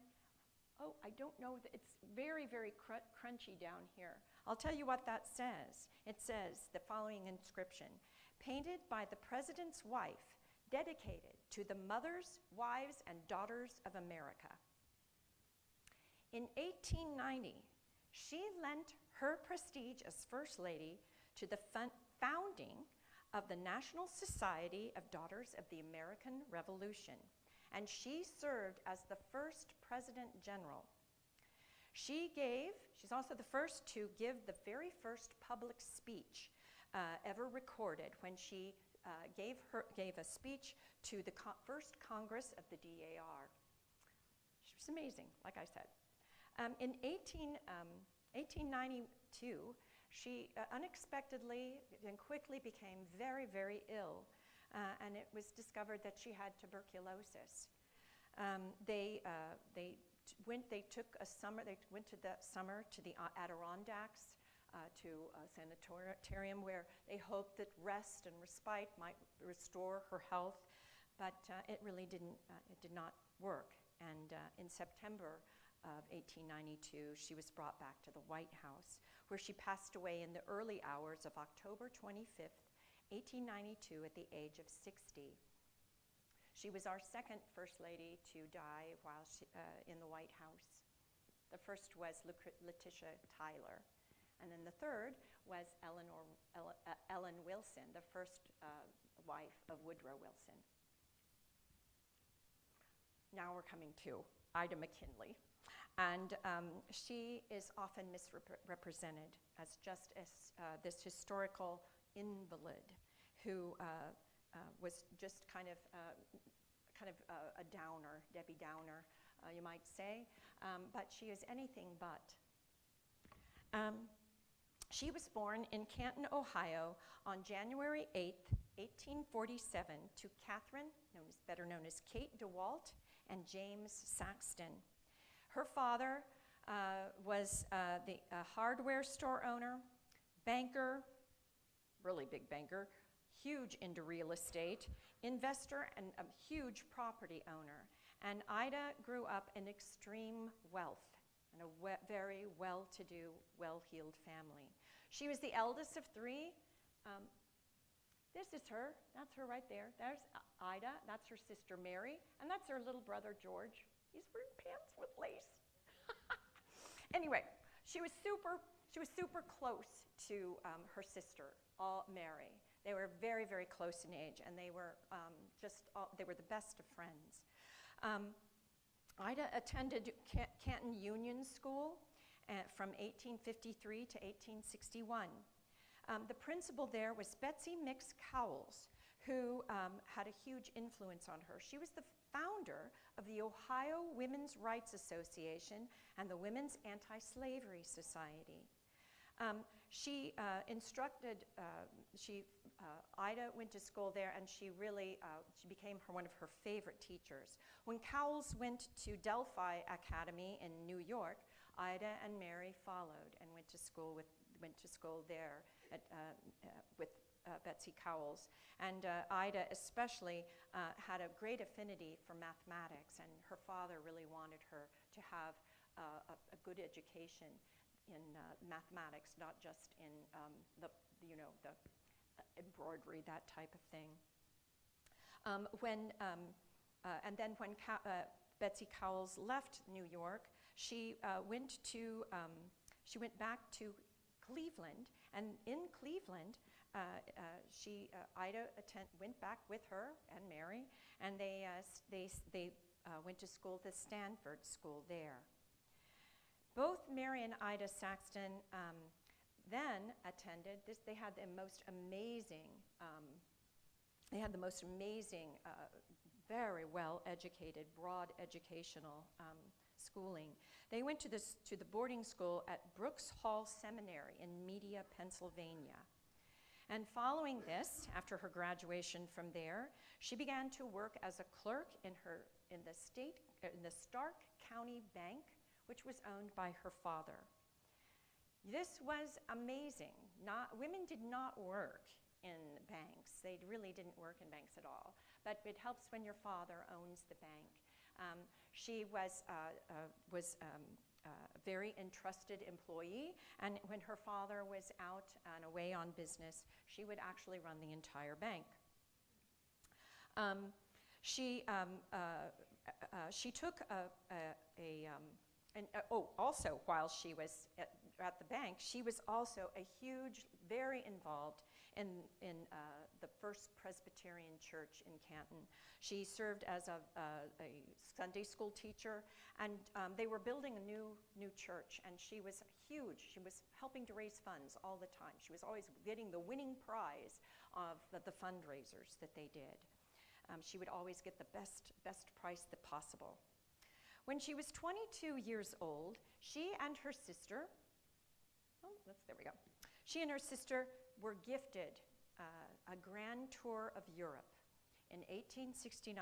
oh, I don't know, it's very, very crunchy down here. I'll tell you what that says. It says the following inscription: painted by the president's wife, dedicated to the mothers, wives, and daughters of America. In 1890, she lent her prestige as First Lady to the founding of the National Society of Daughters of the American Revolution, and she served as the first President General. She's also the first to give the very first public speech ever recorded, when she gave a speech to the first Congress of the DAR. She was amazing, like I said. In 1892, she unexpectedly and quickly became very, very ill, and it was discovered that she had tuberculosis. They went to the Adirondacks, to a sanitarium where they hoped that rest and respite might restore her health. but it really it did not work. And in September of 1892, she was brought back to the White House, where she passed away in the early hours of October 25th, 1892, at the age of 60. She was our second First Lady to die while in the White House. The first was Letitia Tyler, and then the third was Ellen Wilson, the first wife of Woodrow Wilson. Now we're coming to Ida McKinley. And she is often misrepresented as just as this historical invalid who was just kind of a downer, Debbie Downer, you might say. But she is anything but. She was born in Canton, Ohio on January 8th, 1847 to Catherine, better known as Kate DeWalt, and James Saxton. Her father was the hardware store owner, banker, really big banker, huge into real estate, investor, and a huge property owner. And Ida grew up in extreme wealth and a very well-to-do, well-heeled family. She was the eldest of three. This is her. That's her right there. There's Ida. That's her sister Mary. And that's her little brother George. He's wearing pants with lace. Anyway, she was super close to her sister, Mary. They were very, very close in age, and they were they were the best of friends. Ida attended Canton Union School from 1853 to 1861. The principal there was Betsy Mix Cowles, who had a huge influence on her. She was the founder of the Ohio Women's Rights Association and the Women's Anti-Slavery Society. She instructed, Ida went to school there, and she became one of her favorite teachers. When Cowles went to Delphi Academy in New York, Ida and Mary followed and went to school there with Betsy Cowles. And Ida especially had a great affinity for mathematics, and her father really wanted her to have a good education in mathematics, not just in the embroidery, that type of thing. And then when Betsy Cowles left New York, she went back to Cleveland, and in Cleveland, Ida went back with her and Mary, and they went to school at the Stanford School there. Both Mary and Ida Saxton then attended this. They had the most amazing, very well-educated, broad educational schooling. They went to the boarding school at Brooks Hall Seminary in Media, Pennsylvania. And following this, after her graduation from there, she began to work as a clerk in the Stark County Bank, which was owned by her father. This was amazing. Women did not work in banks. They really didn't work in banks at all. But it helps when your father owns the bank. She was a very entrusted employee, and when her father was out and away on business, she would actually run the entire bank. She took also while she was at the bank, she was also very involved in the First Presbyterian Church in Canton. She served as a Sunday school teacher, and they were building a new church, and she was huge. She was helping to raise funds all the time. She was always getting the winning prize of the fundraisers that they did. She would always get the best price possible. When she was 22 years old, she and her sister were gifted a grand tour of Europe in 1869.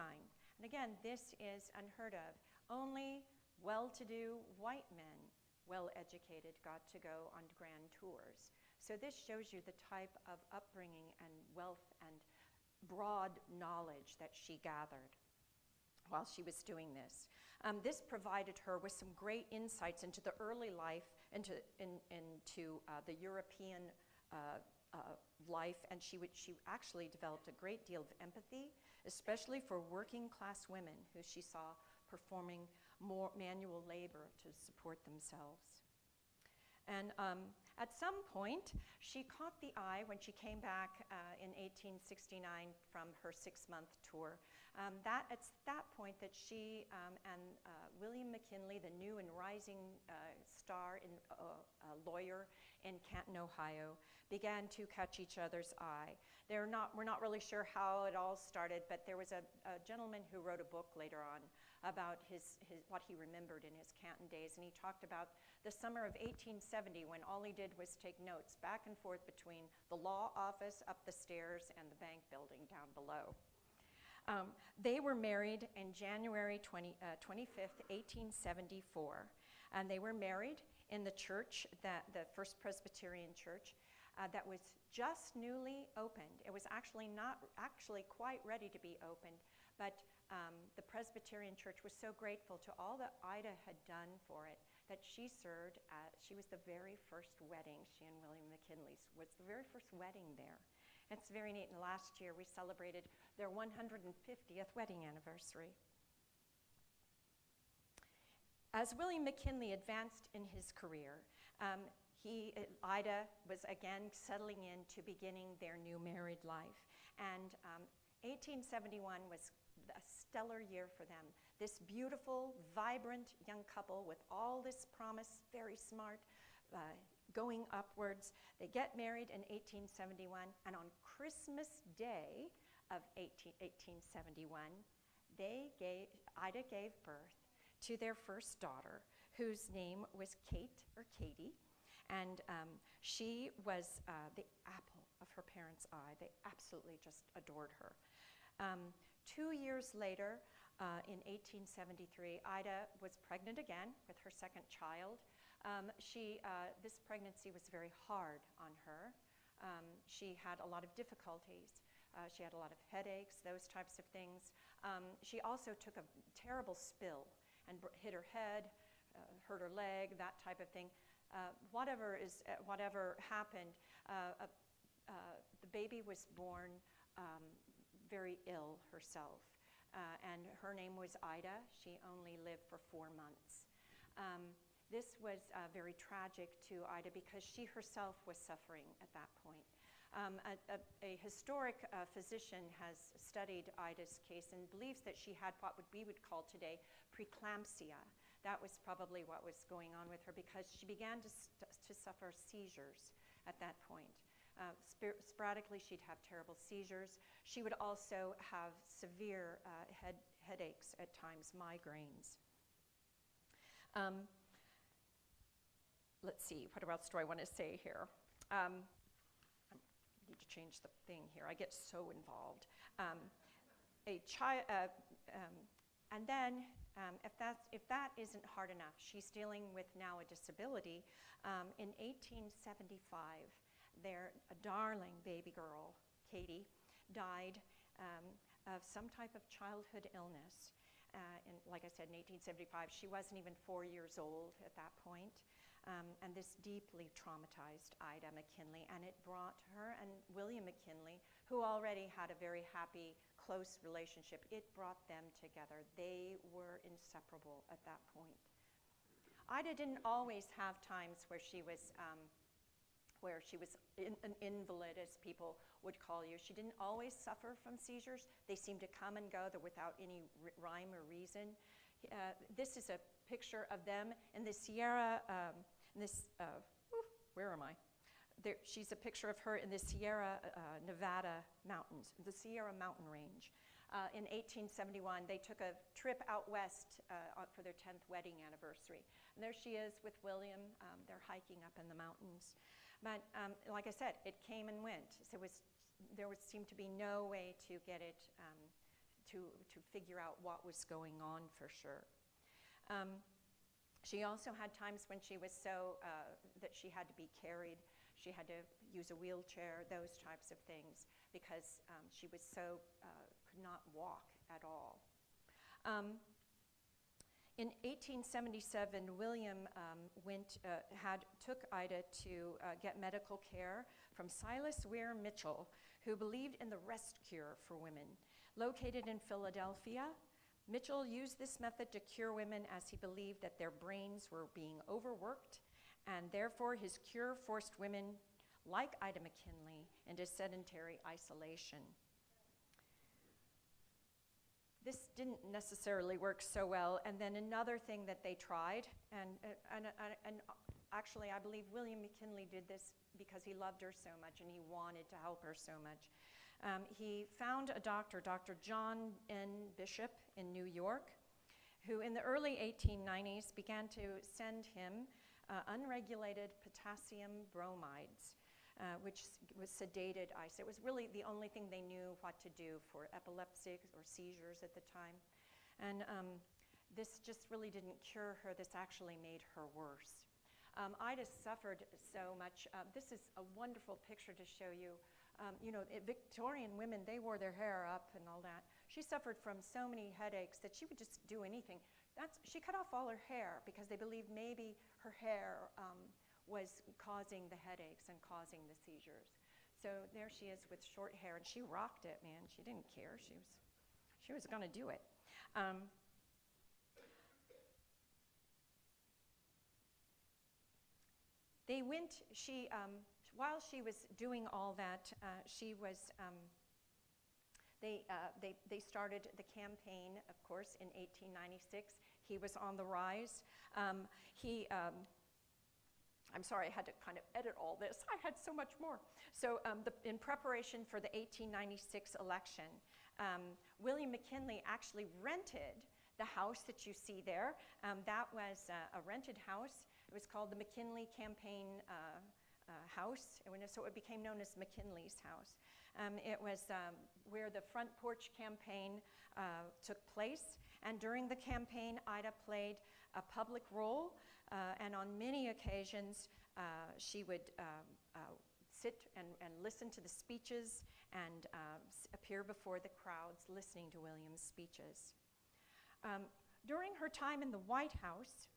And again, this is unheard of. Only well-to-do white men, well-educated, got to go on grand tours. So this shows you the type of upbringing and wealth and broad knowledge that she gathered while she was doing this. This provided her with some great insights into the early life, into the European life, and she actually developed a great deal of empathy, especially for working class women who she saw performing more manual labor to support themselves. And at some point, she caught the eye when she came back in 1869 from her 6-month tour. It's that point that she and William McKinley, the new and rising star in lawyer in Canton, Ohio, began to catch each other's eye. We're not really sure how it all started, but there was a gentleman who wrote a book later on about what he remembered in his Canton days, and he talked about the summer of 1870 when all he did was take notes back and forth between the law office up the stairs and the bank building down below. They were married in January 25th, 1874, and they were married in the church, the First Presbyterian Church, that was just newly opened. It was actually not quite ready to be opened, but the Presbyterian Church was so grateful to all that Ida had done for it that she served she was the very first wedding, she and William McKinley's was the very first wedding there. It's very neat, and last year we celebrated their 150th wedding anniversary. As William McKinley advanced in his career, Ida was again settling into beginning their new married life, and 1871 was a stellar year for them. This beautiful, vibrant young couple with all this promise, very smart, going upwards. They get married in 1871, and on Christmas Day of 1871, Ida gave birth to their first daughter, whose name was Katie, and she was the apple of her parents' eye. They absolutely just adored her. 2 years later, in 1873, Ida was pregnant again with her second child. This pregnancy was very hard on her. She had a lot of difficulties. She had a lot of headaches, those types of things. She also took a terrible spill and hit her head, hurt her leg, that type of thing. Whatever happened, the baby was born very ill herself, and her name was Ida. She only lived for 4 months. This was very tragic to Ida because she herself was suffering at that point. A historic physician has studied Ida's case and believes that she had what we would call today preeclampsia. That was probably what was going on with her because she began to suffer seizures at that point. Sporadically, she'd have terrible seizures. She would also have severe headaches at times, migraines. Let's see, what else do I want to say here? I need to change the thing here. I get so involved. And then, if that isn't hard enough, she's dealing with now a disability. In 1875, a darling baby girl, Katie, died of some type of childhood illness. Like I said, in 1875, she wasn't even 4 years old at that point. And this deeply traumatized Ida McKinley, and it brought her and William McKinley, who already had a very happy, close relationship, it brought them together. They were inseparable at that point. Ida didn't always have times where she was an invalid, as people would call you. She didn't always suffer from seizures. They seemed to come and go without any rhyme or reason. This is a picture of them in the Sierra, where am I? She's a picture of her in the Sierra Nevada mountains, the Sierra mountain range. In 1871, they took a trip out west for their 10th wedding anniversary. And there she is with William. They're hiking up in the mountains. But like I said, it came and went. So there seemed to be no way to get it, to figure out what was going on for sure. She also had times when she was so that she had to be carried. She had to use a wheelchair, those types of things, because she was so, could not walk at all. In 1877, William took Ida to get medical care from Silas Weir Mitchell, who believed in the rest cure for women. Located in Philadelphia, Mitchell used this method to cure women as he believed that their brains were being overworked, and therefore his cure forced women like Ida McKinley into sedentary isolation. This didn't necessarily work so well, and then another thing that they tried, and actually I believe William McKinley did this because he loved her so much and he wanted to help her so much. He found a doctor, Dr. John N. Bishop in New York, who in the early 1890s began to send him unregulated potassium bromides, which was sedated ice. It was really the only thing they knew what to do for epilepsy or seizures at the time. And this just really didn't cure her. This actually made her worse. Ida suffered so much. This is a wonderful picture to show you. You know, Victorian women, they wore their hair up and all that. She suffered from so many headaches that she would just do anything. She cut off all her hair because they believed maybe her hair was causing the headaches and causing the seizures. So there she is with short hair, and she rocked it, man. She didn't care. She was going to do it. They went, while she was doing all that, they started the campaign, of course, in 1896. He was on the rise. I'm sorry, I had to kind of edit all this. I had so much more. So in preparation for the 1896 election, William McKinley actually rented the house that you see there. That was a rented house. It was called the McKinley Campaign House, so it became known as McKinley's house. It was where the front porch campaign took place, and during the campaign, Ida played a public role, and on many occasions, she would sit and listen to the speeches and appear before the crowds listening to William's speeches. During her time in the White House,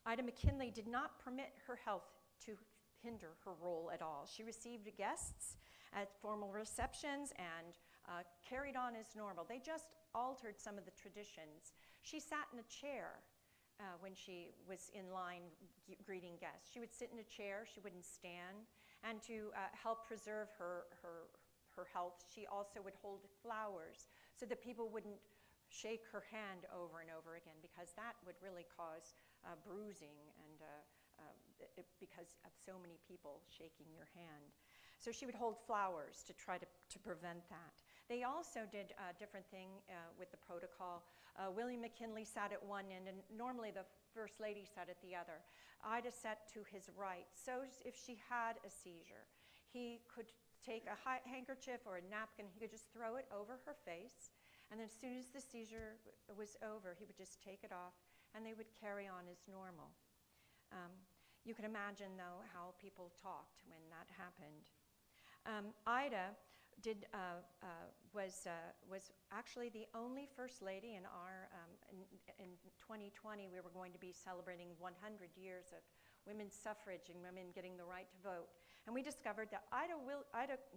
Ida McKinley did not permit her health to hinder her role at all. She received guests at formal receptions and carried on as normal. They just altered some of the traditions. She sat in a chair when she was in line greeting guests. She would sit in a chair, she wouldn't stand, and to help preserve her health, she also would hold flowers so that people wouldn't shake her hand over and over again, because that would really cause bruising and because of so many people shaking your hand. So she would hold flowers to try to prevent that. They also did a different thing with the protocol. William McKinley sat at one end, and normally the First Lady sat at the other. Ida sat to his right, so if she had a seizure, he could take a handkerchief or a napkin, he could just throw it over her face, and then as soon as the seizure was over, he would just take it off, and they would carry on as normal. You can imagine, though, how people talked when that happened. Ida was actually the only First Lady in our, in 2020, we were going to be celebrating 100 years of women's suffrage and women getting the right to vote. And we discovered that Ida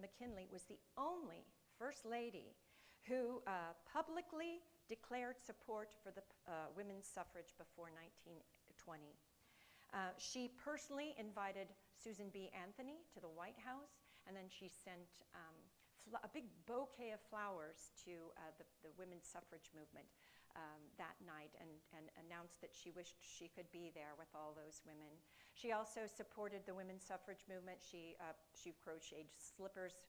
McKinley was the only First Lady who publicly declared support for the women's suffrage before 1920. She personally invited Susan B. Anthony to the White House, and then she sent a big bouquet of flowers to the women's suffrage movement that night, and announced that she wished she could be there with all those women. She also supported the women's suffrage movement. She crocheted slippers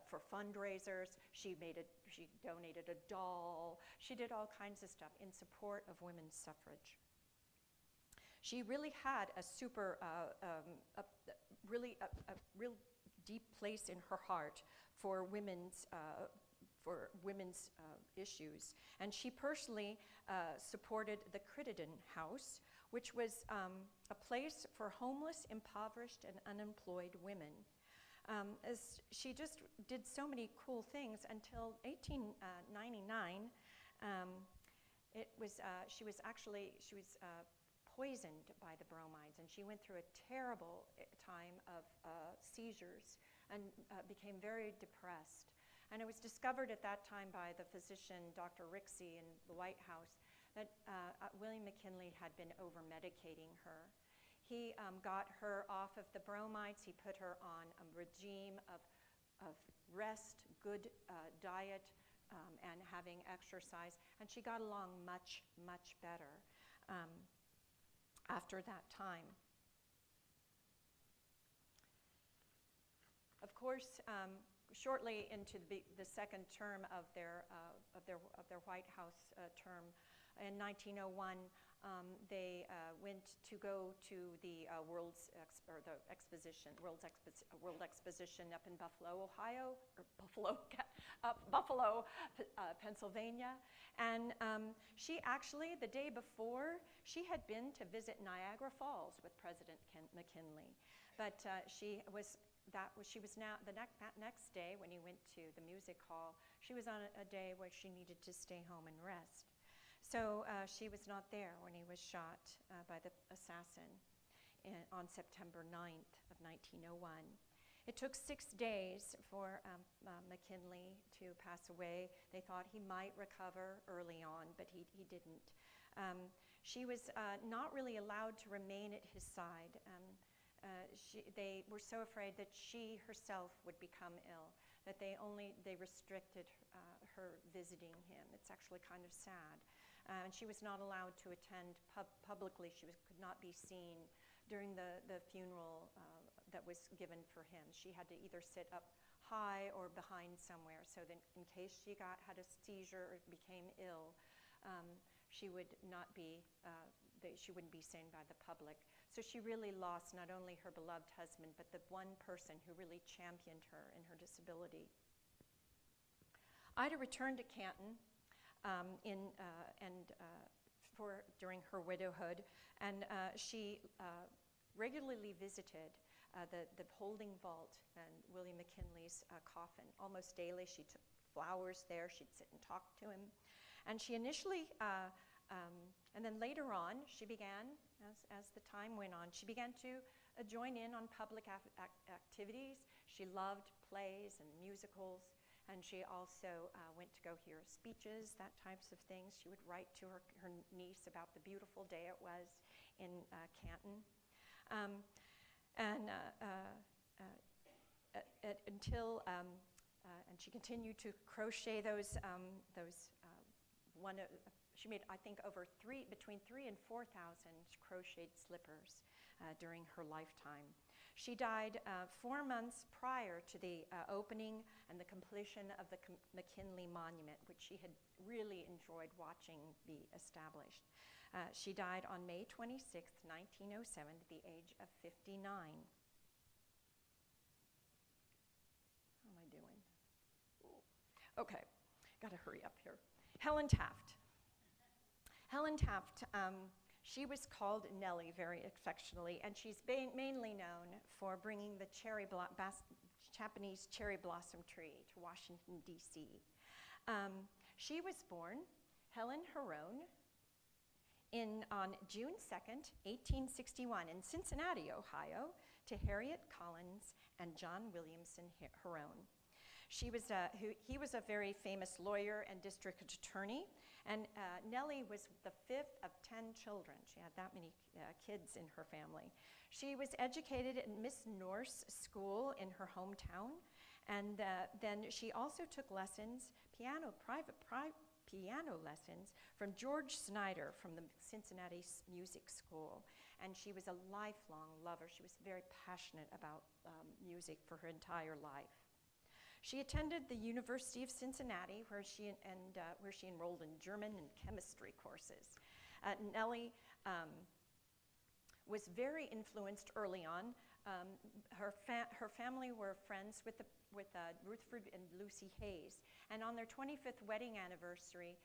for fundraisers. She donated a doll. She did all kinds of stuff in support of women's suffrage. She really had a real deep place in her heart for women's issues. And she personally supported the Crittenden House, which was a place for homeless, impoverished, and unemployed women. As she just did so many cool things until 1899. She was poisoned by the bromides, and she went through a terrible time of seizures and became very depressed. And it was discovered at that time by the physician, Dr. Rixey, in the White House, that William McKinley had been over-medicating her. He got her off of the bromides. He put her on a regime of rest, good diet, and having exercise, and she got along much, much better after that time. Of course, shortly into the second term of their White House term, in 1901, they went to go to the World Exposition up in Buffalo, Ohio, or Buffalo, Pennsylvania. And she actually, the day before, she had been to visit Niagara Falls with President McKinley, but that next day when he went to the music hall, she was on a day where she needed to stay home and rest. So she was not there when he was shot by the assassin on September 9th of 1901. It took 6 days for McKinley to pass away. They thought he might recover early on, but he didn't. She was not really allowed to remain at his side. They were so afraid that she herself would become ill that they restricted her visiting him. It's actually kind of sad. And she was not allowed to attend publicly. She could not be seen during the funeral that was given for him. She had to either sit up high or behind somewhere, so that in case she had a seizure or became ill, she wouldn't be seen by the public. So she really lost not only her beloved husband, but the one person who really championed her in her disability. Ida returned to Canton during her widowhood, and she regularly visited the holding vault and William McKinley's coffin. Almost daily, she took flowers there. She'd sit and talk to him. And she initially, and then later on, she began, as the time went on, she began to join in on public activities. She loved plays and musicals, and she also went to go hear speeches, that types of things. She would write to her niece about the beautiful day it was in Canton. And she continued to crochet she made, I think, between 3,000 and 4,000 crocheted slippers during her lifetime. She died 4 months prior to the opening and the completion of the McKinley Monument, which she had really enjoyed watching be established. She died on May 26, 1907, at the age of 59. How am I doing? Ooh. Okay, gotta hurry up here. Helen Taft. Helen Taft, she was called Nellie very affectionately, and she's mainly known for bringing the Japanese cherry blossom tree to Washington, D.C. She was born Helen Herone on June 2nd, 1861, in Cincinnati, Ohio, to Harriet Collins and John Williamson Herone. He was a very famous lawyer and district attorney, and Nellie was the 5th of 10 children. She had that many kids in her family. She was educated at Miss Norse School in her hometown, and then she also took lessons, private piano lessons, from George Snyder from the Cincinnati Music School, and she was a lifelong lover. She was very passionate about music for her entire life. She attended the University of Cincinnati, where she enrolled in German and chemistry courses. Nellie was very influenced early on. Her family were friends with Rutherford and Lucy Hayes, and on their 25th wedding anniversary,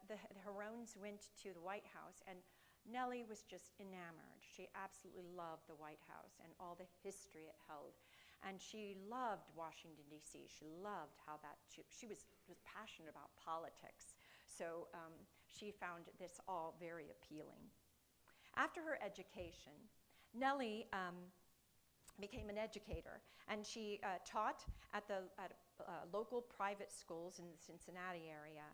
the Herones went to the White House, and Nellie was just enamored. She absolutely loved the White House and all the history it held. And she loved Washington, D.C. She loved how she was passionate about politics. So she found this all very appealing. After her education, Nellie became an educator, and she taught at local private schools in the Cincinnati area.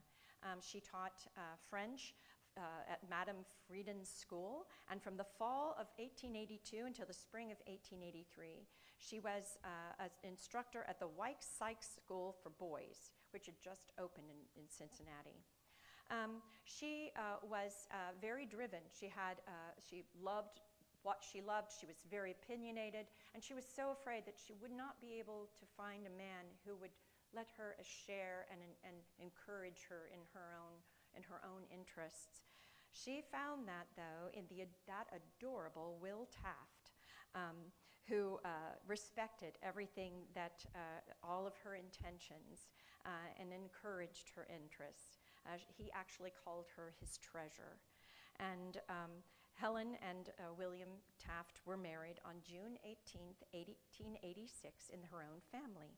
She taught French at Madame Frieden's school, and from the fall of 1882 until the spring of 1883, she was an instructor at the White Sykes School for Boys, which had just opened in Cincinnati. She was very driven. She loved what she loved. She was very opinionated, and she was so afraid that she would not be able to find a man who would let her share and encourage her in her own interests. She found that, though, in that adorable Will Taft, who respected everything all of her intentions and encouraged her interests. He actually called her his treasure. And Helen and William Taft were married on June 18th, 1886, in her own family.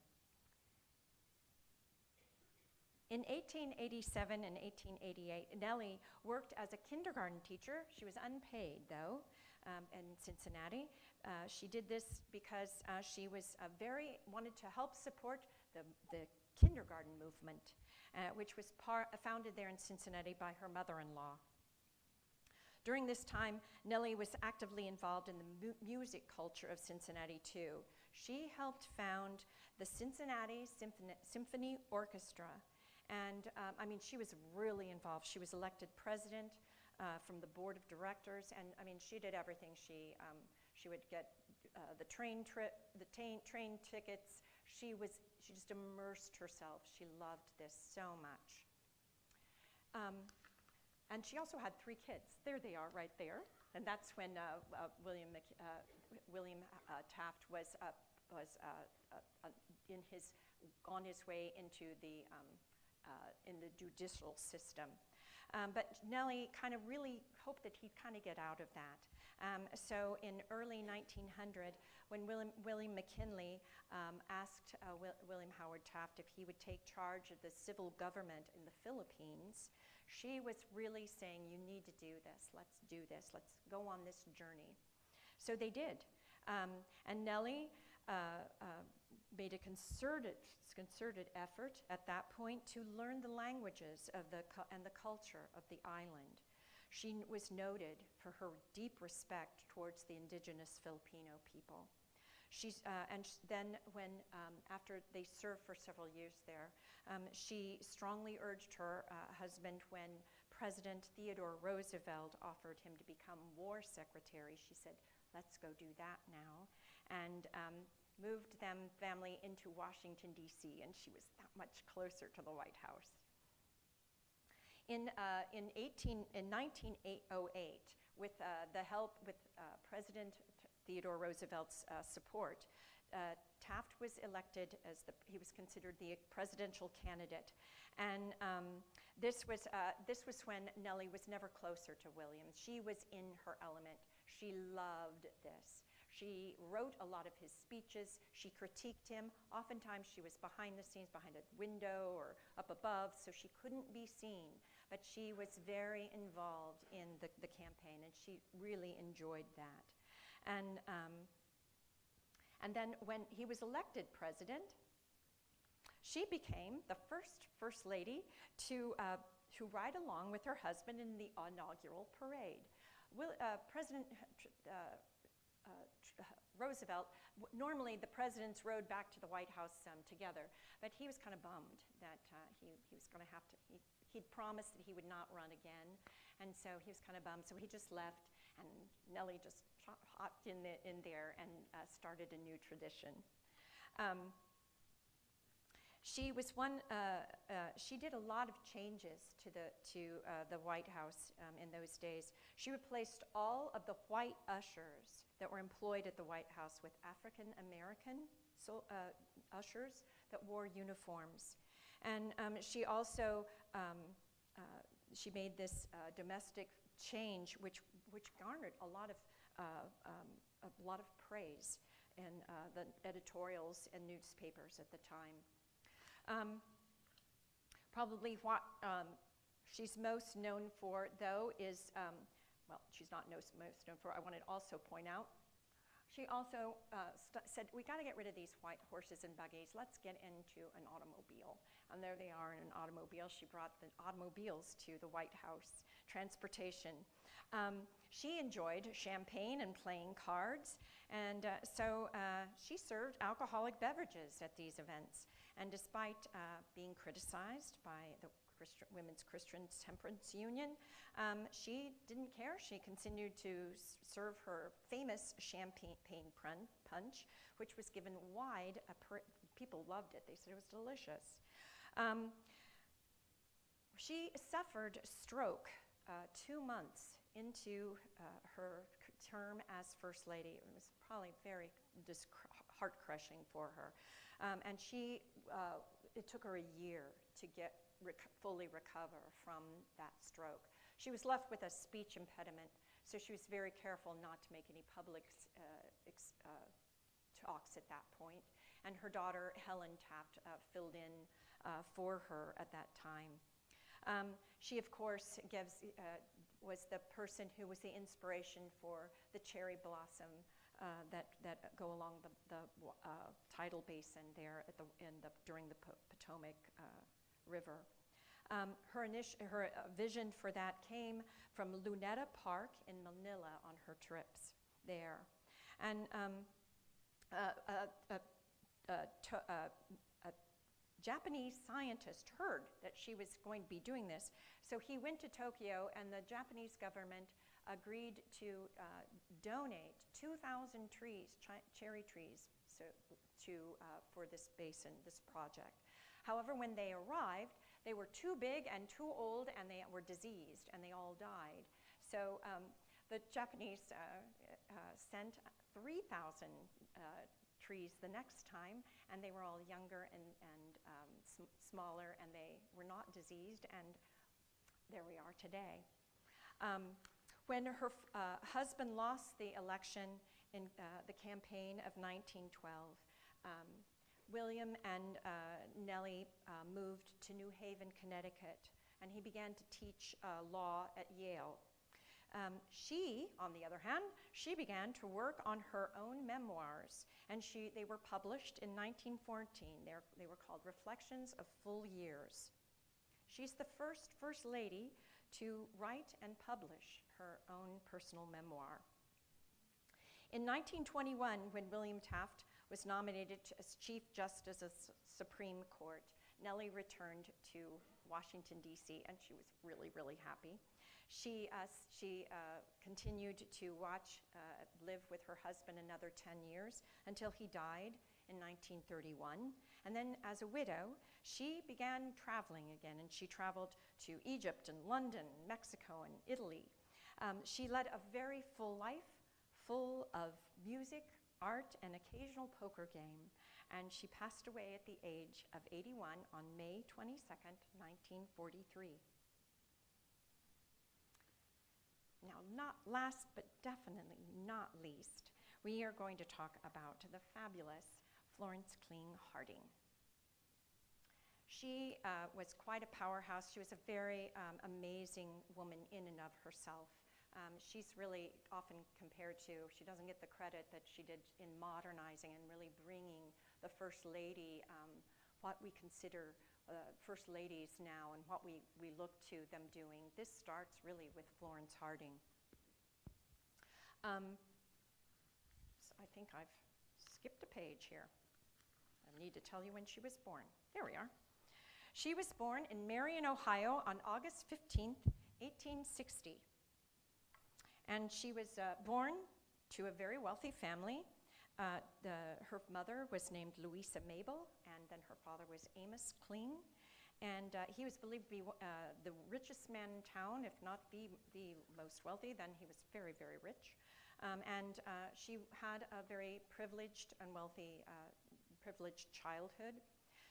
In 1887 and 1888, Nellie worked as a kindergarten teacher. She was unpaid, though, in Cincinnati. She did this because she wanted to help support the kindergarten movement, which was founded there in Cincinnati by her mother-in-law. During this time, Nellie was actively involved in the music culture of Cincinnati, too. She helped found the Cincinnati Symphony Orchestra. And she was really involved. She was elected president from the board of directors, and she did everything. She would get the train tickets. She just immersed herself. She loved this so much. And she also had 3 kids. There they are, right there. And that's when William Taft was on his way into in the judicial system. But Nellie kind of really hoped that he'd kind of get out of that. So in early 1900, when William McKinley asked William Howard Taft if he would take charge of the civil government in the Philippines, she was really saying, you need to do this. Let's do this. Let's go on this journey. So they did. And Nellie made a concerted effort at that point to learn the languages and the culture of the island. She was noted for her deep respect towards the indigenous Filipino people. Then after they served for several years there, she strongly urged her husband, when President Theodore Roosevelt offered him to become war secretary, she said, let's go do that now, and moved family into Washington, D.C., and she was that much closer to the White House. In 1908, with the help with President Theodore Roosevelt's support, Taft was elected he was considered the presidential candidate, and this was when Nellie was never closer to William. She was in her element. She loved this. She wrote a lot of his speeches. She critiqued him. Oftentimes she was behind the scenes, behind a window or up above, so she couldn't be seen. But she was very involved in the campaign, and she really enjoyed that. And then when he was elected president, she became the first lady to ride along with her husband in the inaugural parade. President Roosevelt, normally the presidents rode back to the White House together, but he was kind of bummed that he was going to have to, he'd promised that he would not run again, and so he was kind of bummed, so he just left, and Nellie just hopped in there and started a new tradition. She did a lot of changes to the White House in those days. She replaced all of the white ushers that were employed at the White House with African American ushers that wore uniforms. And she also she made this domestic change, which which garnered a lot of praise in the editorials and newspapers at the time. Probably what she's most known for, though, is, well, she's not most known for, I want to also point out, she also said, we got to get rid of these white horses and buggies. Let's get into an automobile. And there they are in an automobile. She brought the automobiles to the White House, transportation. She enjoyed champagne and playing cards, and so she served alcoholic beverages at these events. And despite being criticized by the Women's Christian Temperance Union, she didn't care. She continued to serve her famous champagne punch, which was given wide. People loved it. They said it was delicious. She suffered stroke 2 months into her term as First Lady. It was probably very heart-crushing for her. And it took her a year to fully recover from that stroke. She was left with a speech impediment, so she was very careful not to make any public talks at that point. And her daughter, Helen Taft, filled in for her at that time. She, of course, was the person who was the inspiration for the cherry blossom that go along the tidal basin there during the Potomac River. Her vision for that came from Luneta Park in Manila on her trips there. And a Japanese scientist heard that she was going to be doing this, so he went to Tokyo, and the Japanese government agreed to donate 2,000 trees, cherry trees, for this basin, this project. However, when they arrived, they were too big and too old, and they were diseased, and they all died. So the Japanese sent 3,000 trees the next time, and they were all younger and smaller, and they were not diseased, and there we are today. When her husband lost the election in the campaign of 1912, William and Nellie moved to New Haven, Connecticut, and he began to teach law at Yale. She, on the other hand, she began to work on her own memoirs, and they were published in 1914. They were called Reflections of Full Years. She's the first lady to write and publish her own personal memoir. In 1921, when William Taft was nominated as Chief Justice of the Supreme Court, Nellie returned to Washington, D.C., and she was really, really happy. She continued to live with her husband another 10 years until he died in 1931. And then as a widow, she began traveling again, and she traveled to Egypt and London, Mexico, and Italy. She led a very full life, full of music, art, and occasional poker game, and she passed away at the age of 81 on May 22nd, 1943. Now, not last, but definitely not least, we are going to talk about the fabulous Florence Kling Harding. She was quite a powerhouse. She was a very amazing woman in and of herself. She's really often compared to, she doesn't get the credit that she did in modernizing and really bringing the First Lady, what we consider First Ladies now and what we look to them doing. This starts really with Florence Harding. So I think I've skipped a page here. I need to tell you when she was born. There we are. She was born in Marion, Ohio on August 15th, 1860. And she was born to a very wealthy family. Her mother was named Louisa Mabel, and then her father was Amos Kling. And he was believed to be the richest man in town, if not the most wealthy. Then he was very, very rich. And she had a very privileged and wealthy, privileged childhood.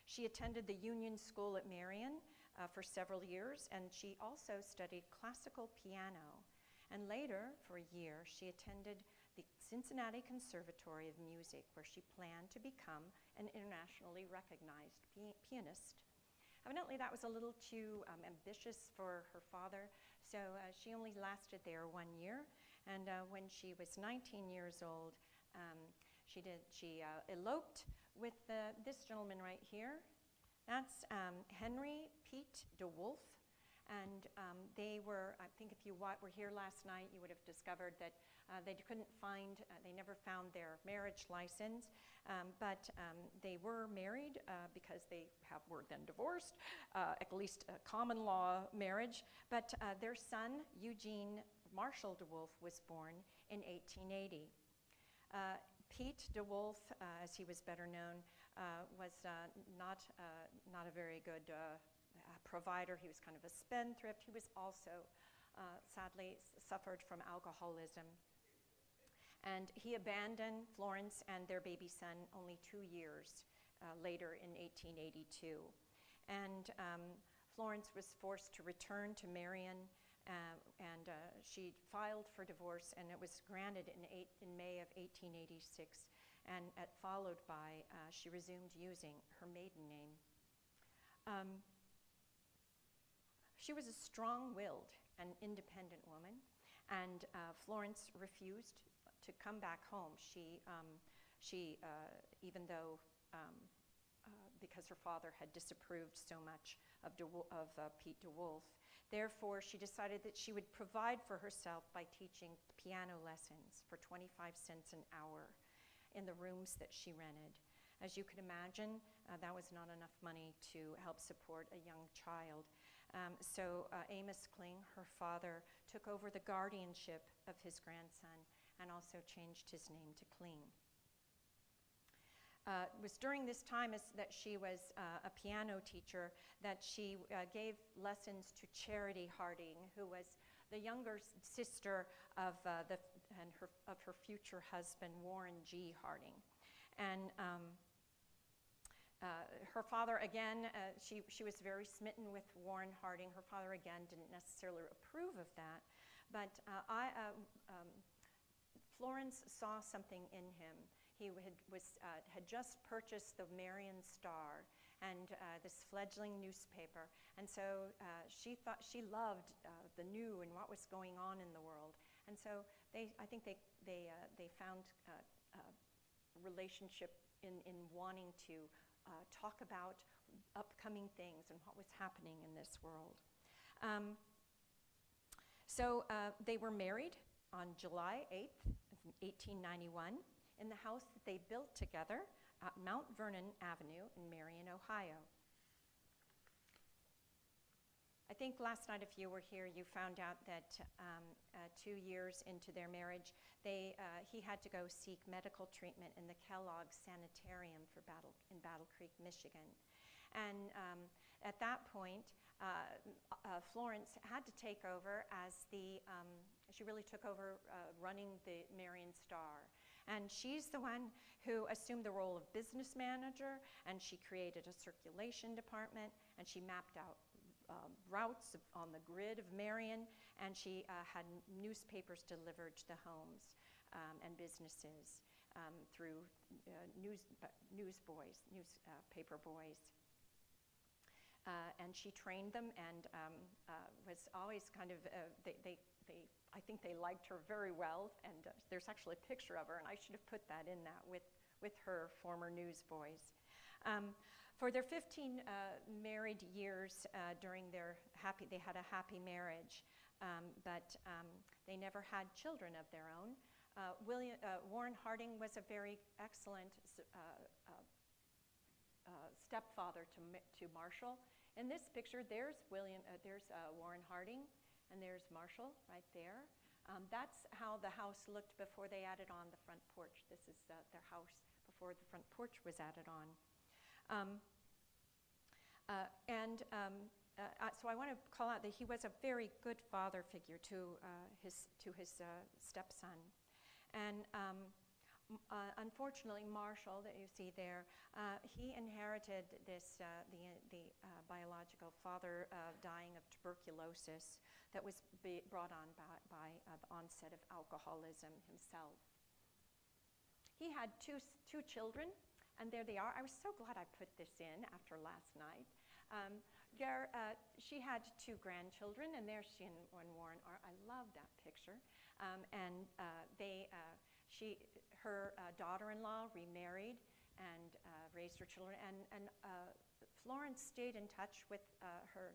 She attended the Union School at Marion for several years, and she also studied classical piano. And later, for a year, she attended the Cincinnati Conservatory of Music, where she planned to become an internationally recognized pianist. Evidently, that was a little too ambitious for her father, so she only lasted there 1 year. And when she was 19 years old, she eloped with this gentleman right here. That's Henry Pete DeWolf. And they were, I think if you were here last night, you would have discovered that they never found their marriage license, but they were married because they were then divorced, at least a common law marriage. But their son, Eugene Marshall DeWolf, was born in 1880. Pete DeWolf, as he was better known, was not a very good provider. He was kind of a spendthrift. He was also, sadly, suffered from alcoholism. And he abandoned Florence and their baby son only 2 years later in 1882. And Florence was forced to return to Marion, and she filed for divorce, and it was granted in May of 1886, and followed by she resumed using her maiden name. She was a strong-willed and independent woman, and Florence refused to come back home. She even though, because her father had disapproved so much of Pete DeWolf, therefore she decided that she would provide for herself by teaching piano lessons for 25 cents an hour in the rooms that she rented. As you can imagine, that was not enough money to help support a young child. So Amos Kling, her father, took over the guardianship of his grandson and also changed his name to Kling. It was during this time that she was a piano teacher that she gave lessons to Charity Harding, who was the younger sister of her future husband, Warren G. Harding. And her father, again, she was very smitten with Warren Harding. Her father, again, didn't necessarily approve of that. But Florence saw something in him. He had just purchased the Marion Star and this fledgling newspaper. And so she loved the new and what was going on in the world. And so I think they found a relationship in wanting to talk about upcoming things and what was happening in this world. So they were married on July 8th, 1891, in the house that they built together at Mount Vernon Avenue in Marion, Ohio. I think last night, if you were here, you found out that 2 years into their marriage, he had to go seek medical treatment in the Kellogg Sanitarium in Battle Creek, Michigan. And at that point, Florence had to take over as she really took over running the Marion Star. And she's the one who assumed the role of business manager, and she created a circulation department, and she mapped out routes on the grid of Marion, and she had newspapers delivered to the homes and businesses through newspaper boys. And she trained them, and was always kind of, I think they liked her very well, and there's actually a picture of her, and I should have put that in that with her former newsboys. For their 15 married years they had a happy marriage, but they never had children of their own. Warren Harding was a very excellent stepfather to Marshall. In this picture, there's Warren Harding, and there's Marshall right there. That's how the house looked before they added on the front porch. This is their house before the front porch was added on. So I want to call out that he was a very good father figure to his stepson. And unfortunately, Marshall, that you see there, he inherited this, the biological father dying of tuberculosis that was brought on by the onset of alcoholism himself. He had two children, and there they are. I was so glad I put this in after last night. She had two grandchildren, and there she and Warren are. I love that picture. And her daughter-in-law remarried and raised her children. And Florence stayed in touch with her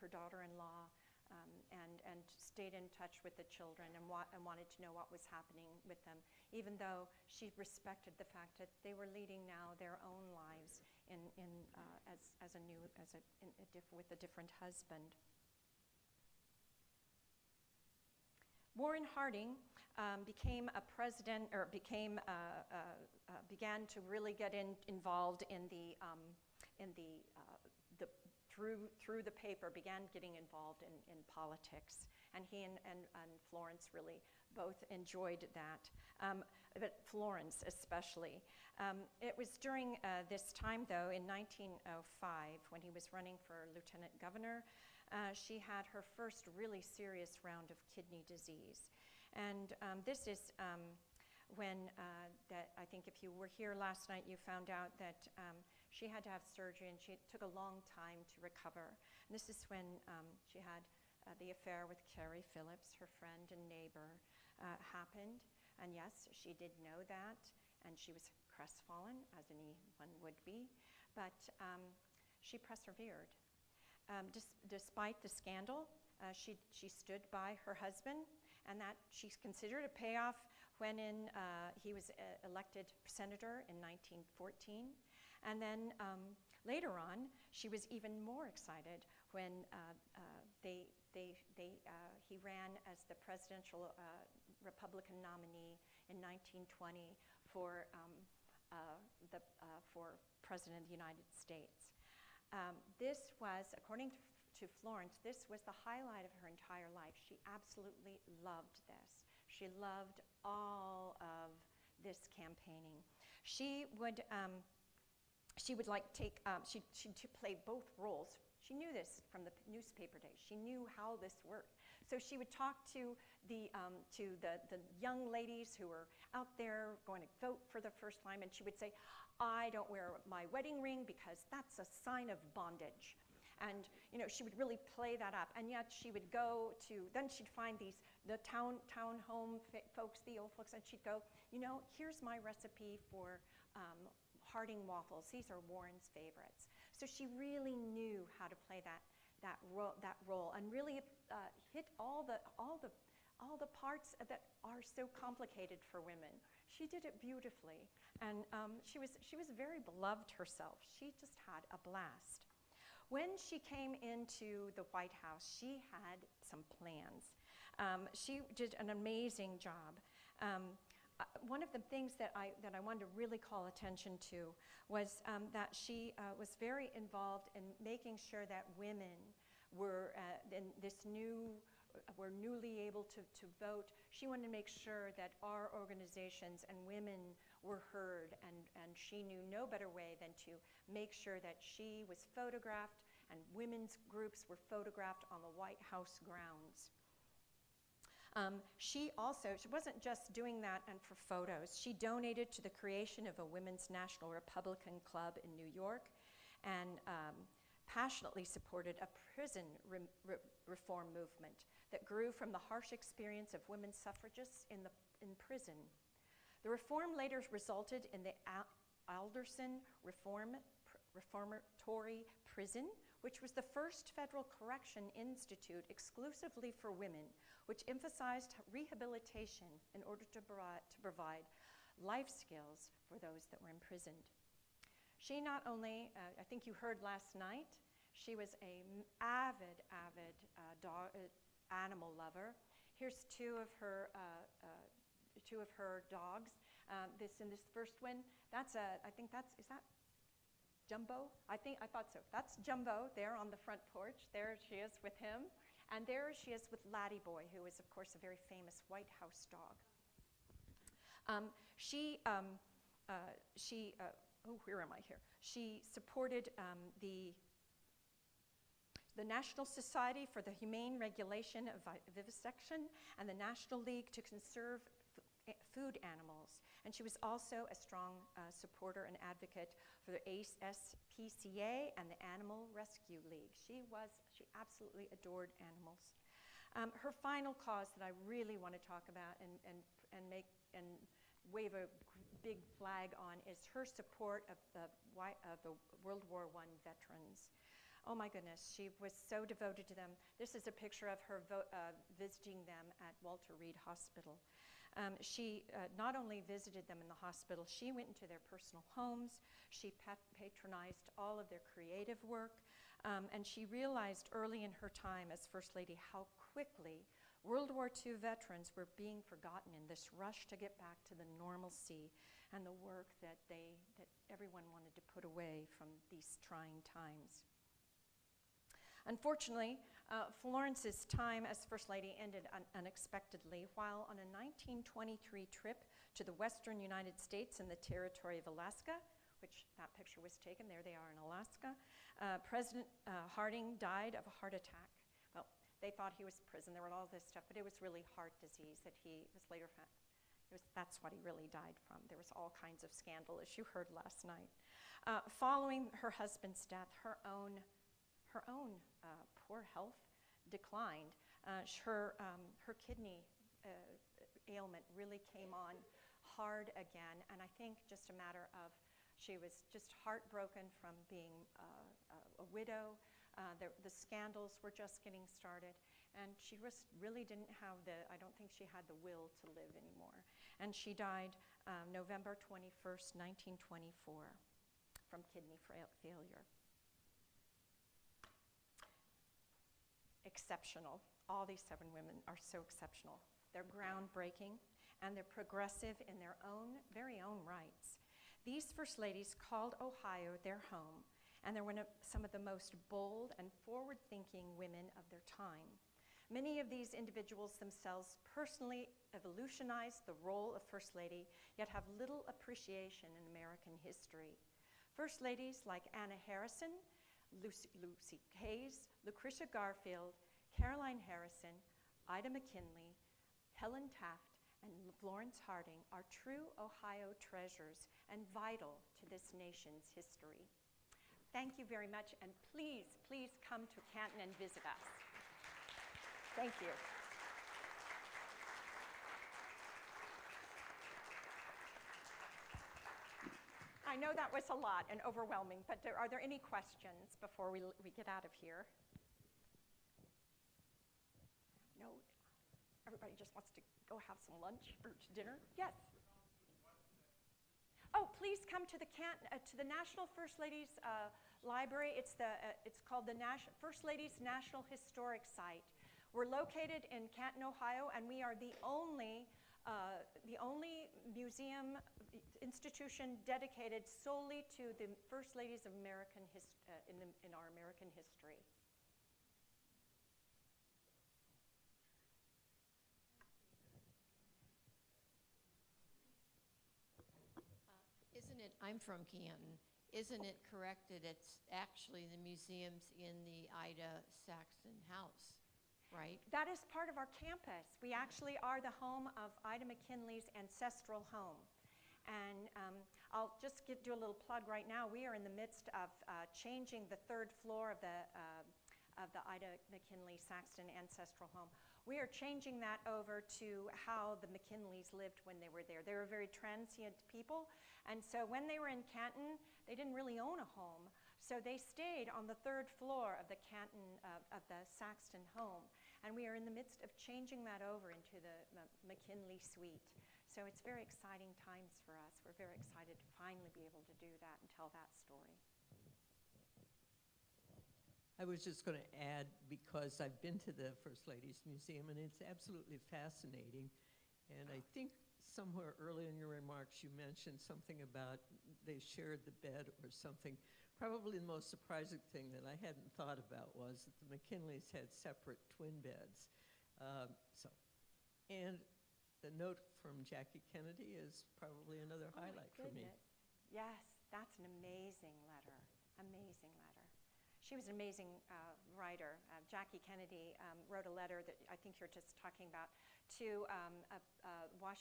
daughter-in-law and stayed in touch with the children and wanted to know what was happening with them, even though she respected the fact that they were leading now their own lives with a different husband. Warren Harding became a president, or began to really get involved through the paper, began getting involved in politics, and he and Florence really both enjoyed that. But Florence especially. It was during this time, though, in 1905, when he was running for lieutenant governor, she had her first really serious round of kidney disease. And this is when, I think if you were here last night, you found out that she had to have surgery, and it took a long time to recover. And this is when she had the affair with Carrie Phillips, her friend and neighbor, happened. And yes, she did know that, and she was crestfallen, as anyone would be, but she persevered. Despite the scandal, she stood by her husband, and that she's considered a payoff when he was elected senator in 1914. And then later on, she was even more excited when he ran as the presidential Republican nominee in 1920 for President of the United States. This was, according to Florence, this was the highlight of her entire life. She absolutely loved this. She loved all of this campaigning. She would play both roles. She knew this from the newspaper days. She knew how this worked. So she would talk to the young ladies who were out there going to vote for the first time, and she would say, "I don't wear my wedding ring because that's a sign of bondage." And she would really play that up. And yet she would go then she'd find the town home folks, the old folks, and she'd go, "Here's my recipe for Harding waffles. These are Warren's favorites." So she really knew how to play that role and really hit all the parts that are so complicated for women. She did it beautifully, and she was very beloved herself. She just had a blast. When she came into the White House, she had some plans. She did an amazing job. One of the things that I wanted to really call attention to was that she was very involved in making sure that women were were newly able to vote. She wanted to make sure that our organizations and women were heard, and she knew no better way than to make sure that she was photographed and women's groups were photographed on the White House grounds. She wasn't just doing that and for photos. She donated to the creation of a Women's National Republican Club in New York, and passionately supported a prison reform movement that grew from the harsh experience of women suffragists in prison. The reform later resulted in the Alderson Reformatory Prison, which was the first federal correction institute exclusively for women, which emphasized rehabilitation in order to provide life skills for those that were imprisoned. She not only, I think you heard last night, she was an avid animal lover. Here's two of her dogs. This first one, is that Jumbo? I thought so. That's Jumbo there on the front porch. There she is with him. And there she is with Laddie Boy, who is, of course, a very famous White House dog. Where am I here? She supported the National Society for the Humane Regulation of Vivisection and the National League to Conserve Food Animals. And she was also a strong supporter and advocate for the ASPCA and the Animal Rescue League. She absolutely adored animals. Her final cause that I really want to talk about and wave a big flag on is her support of the World War I veterans. Oh my goodness, she was so devoted to them. This is a picture of her visiting them at Walter Reed Hospital. She not only visited them in the hospital, she went into their personal homes, she patronized all of their creative work, and she realized early in her time as First Lady how quickly World War II veterans were being forgotten in this rush to get back to the normalcy and the work that everyone wanted to put away from these trying times. Unfortunately, Florence's time as First Lady ended unexpectedly while on a 1923 trip to the western United States and the territory of Alaska, which that picture was taken, there they are in Alaska. President Harding died of a heart attack. Well, they thought he was in prison, there was all this stuff, but it was really heart disease that he was later found. That's what he really died from. There was all kinds of scandal, as you heard last night. Following her husband's death, her own poor health declined. Her kidney ailment really came on hard again, and I think just a matter of she was just heartbroken from being a widow. The scandals were just getting started, and she just really didn't have I don't think she had the will to live anymore. And she died November 21st, 1924 from kidney failure. Exceptional. All these 7 women are so exceptional. They're groundbreaking, and they're progressive in their very own rights. These First Ladies called Ohio their home, and they're some of the most bold and forward-thinking women of their time. Many of these individuals themselves personally evolutionized the role of First Lady, yet have little appreciation in American history. First Ladies like Anna Harrison, Lucy Hayes, Lucretia Garfield, Caroline Harrison, Ida McKinley, Helen Taft, and Florence Harding are true Ohio treasures and vital to this nation's history. Thank you very much, and please, please come to Canton and visit us. Thank you. I know that was a lot and overwhelming, but are there any questions before we get out of here? No? Everybody just wants to go have some lunch or dinner? Yes? Oh, please come to the National First Ladies Library. It's called the First Ladies National Historic Site. We're located in Canton, Ohio, and we are the only museum institution dedicated solely to the First Ladies of American in our American history. I'm from Canton. Isn't it correct that it's actually the museum's in the Ida Saxton house, right? That is part of our campus. We actually are the home of Ida McKinley's ancestral home. And I'll just do a little plug right now. We are in the midst of changing the 3rd floor of the Ida McKinley Saxton ancestral home. We are changing that over to how the McKinleys lived when they were there. They were very transient people, and so when they were in Canton, they didn't really own a home. So they stayed on the 3rd floor of the Saxton home, and we are in the midst of changing that over into the McKinley suite. So it's very exciting times for us. We're very excited to finally be able to do that and tell that story. I was just going to add, because I've been to the First Ladies Museum, and it's absolutely fascinating. And I think somewhere early in your remarks you mentioned something about they shared the bed or something. Probably the most surprising thing that I hadn't thought about was that the McKinleys had separate twin beds. And the note from Jackie Kennedy is probably another Oh, my highlight for me. goodness. Yes, that's an amazing letter, amazing letter. She was an amazing writer. Jackie Kennedy wrote a letter that I think you're just talking about to Washington.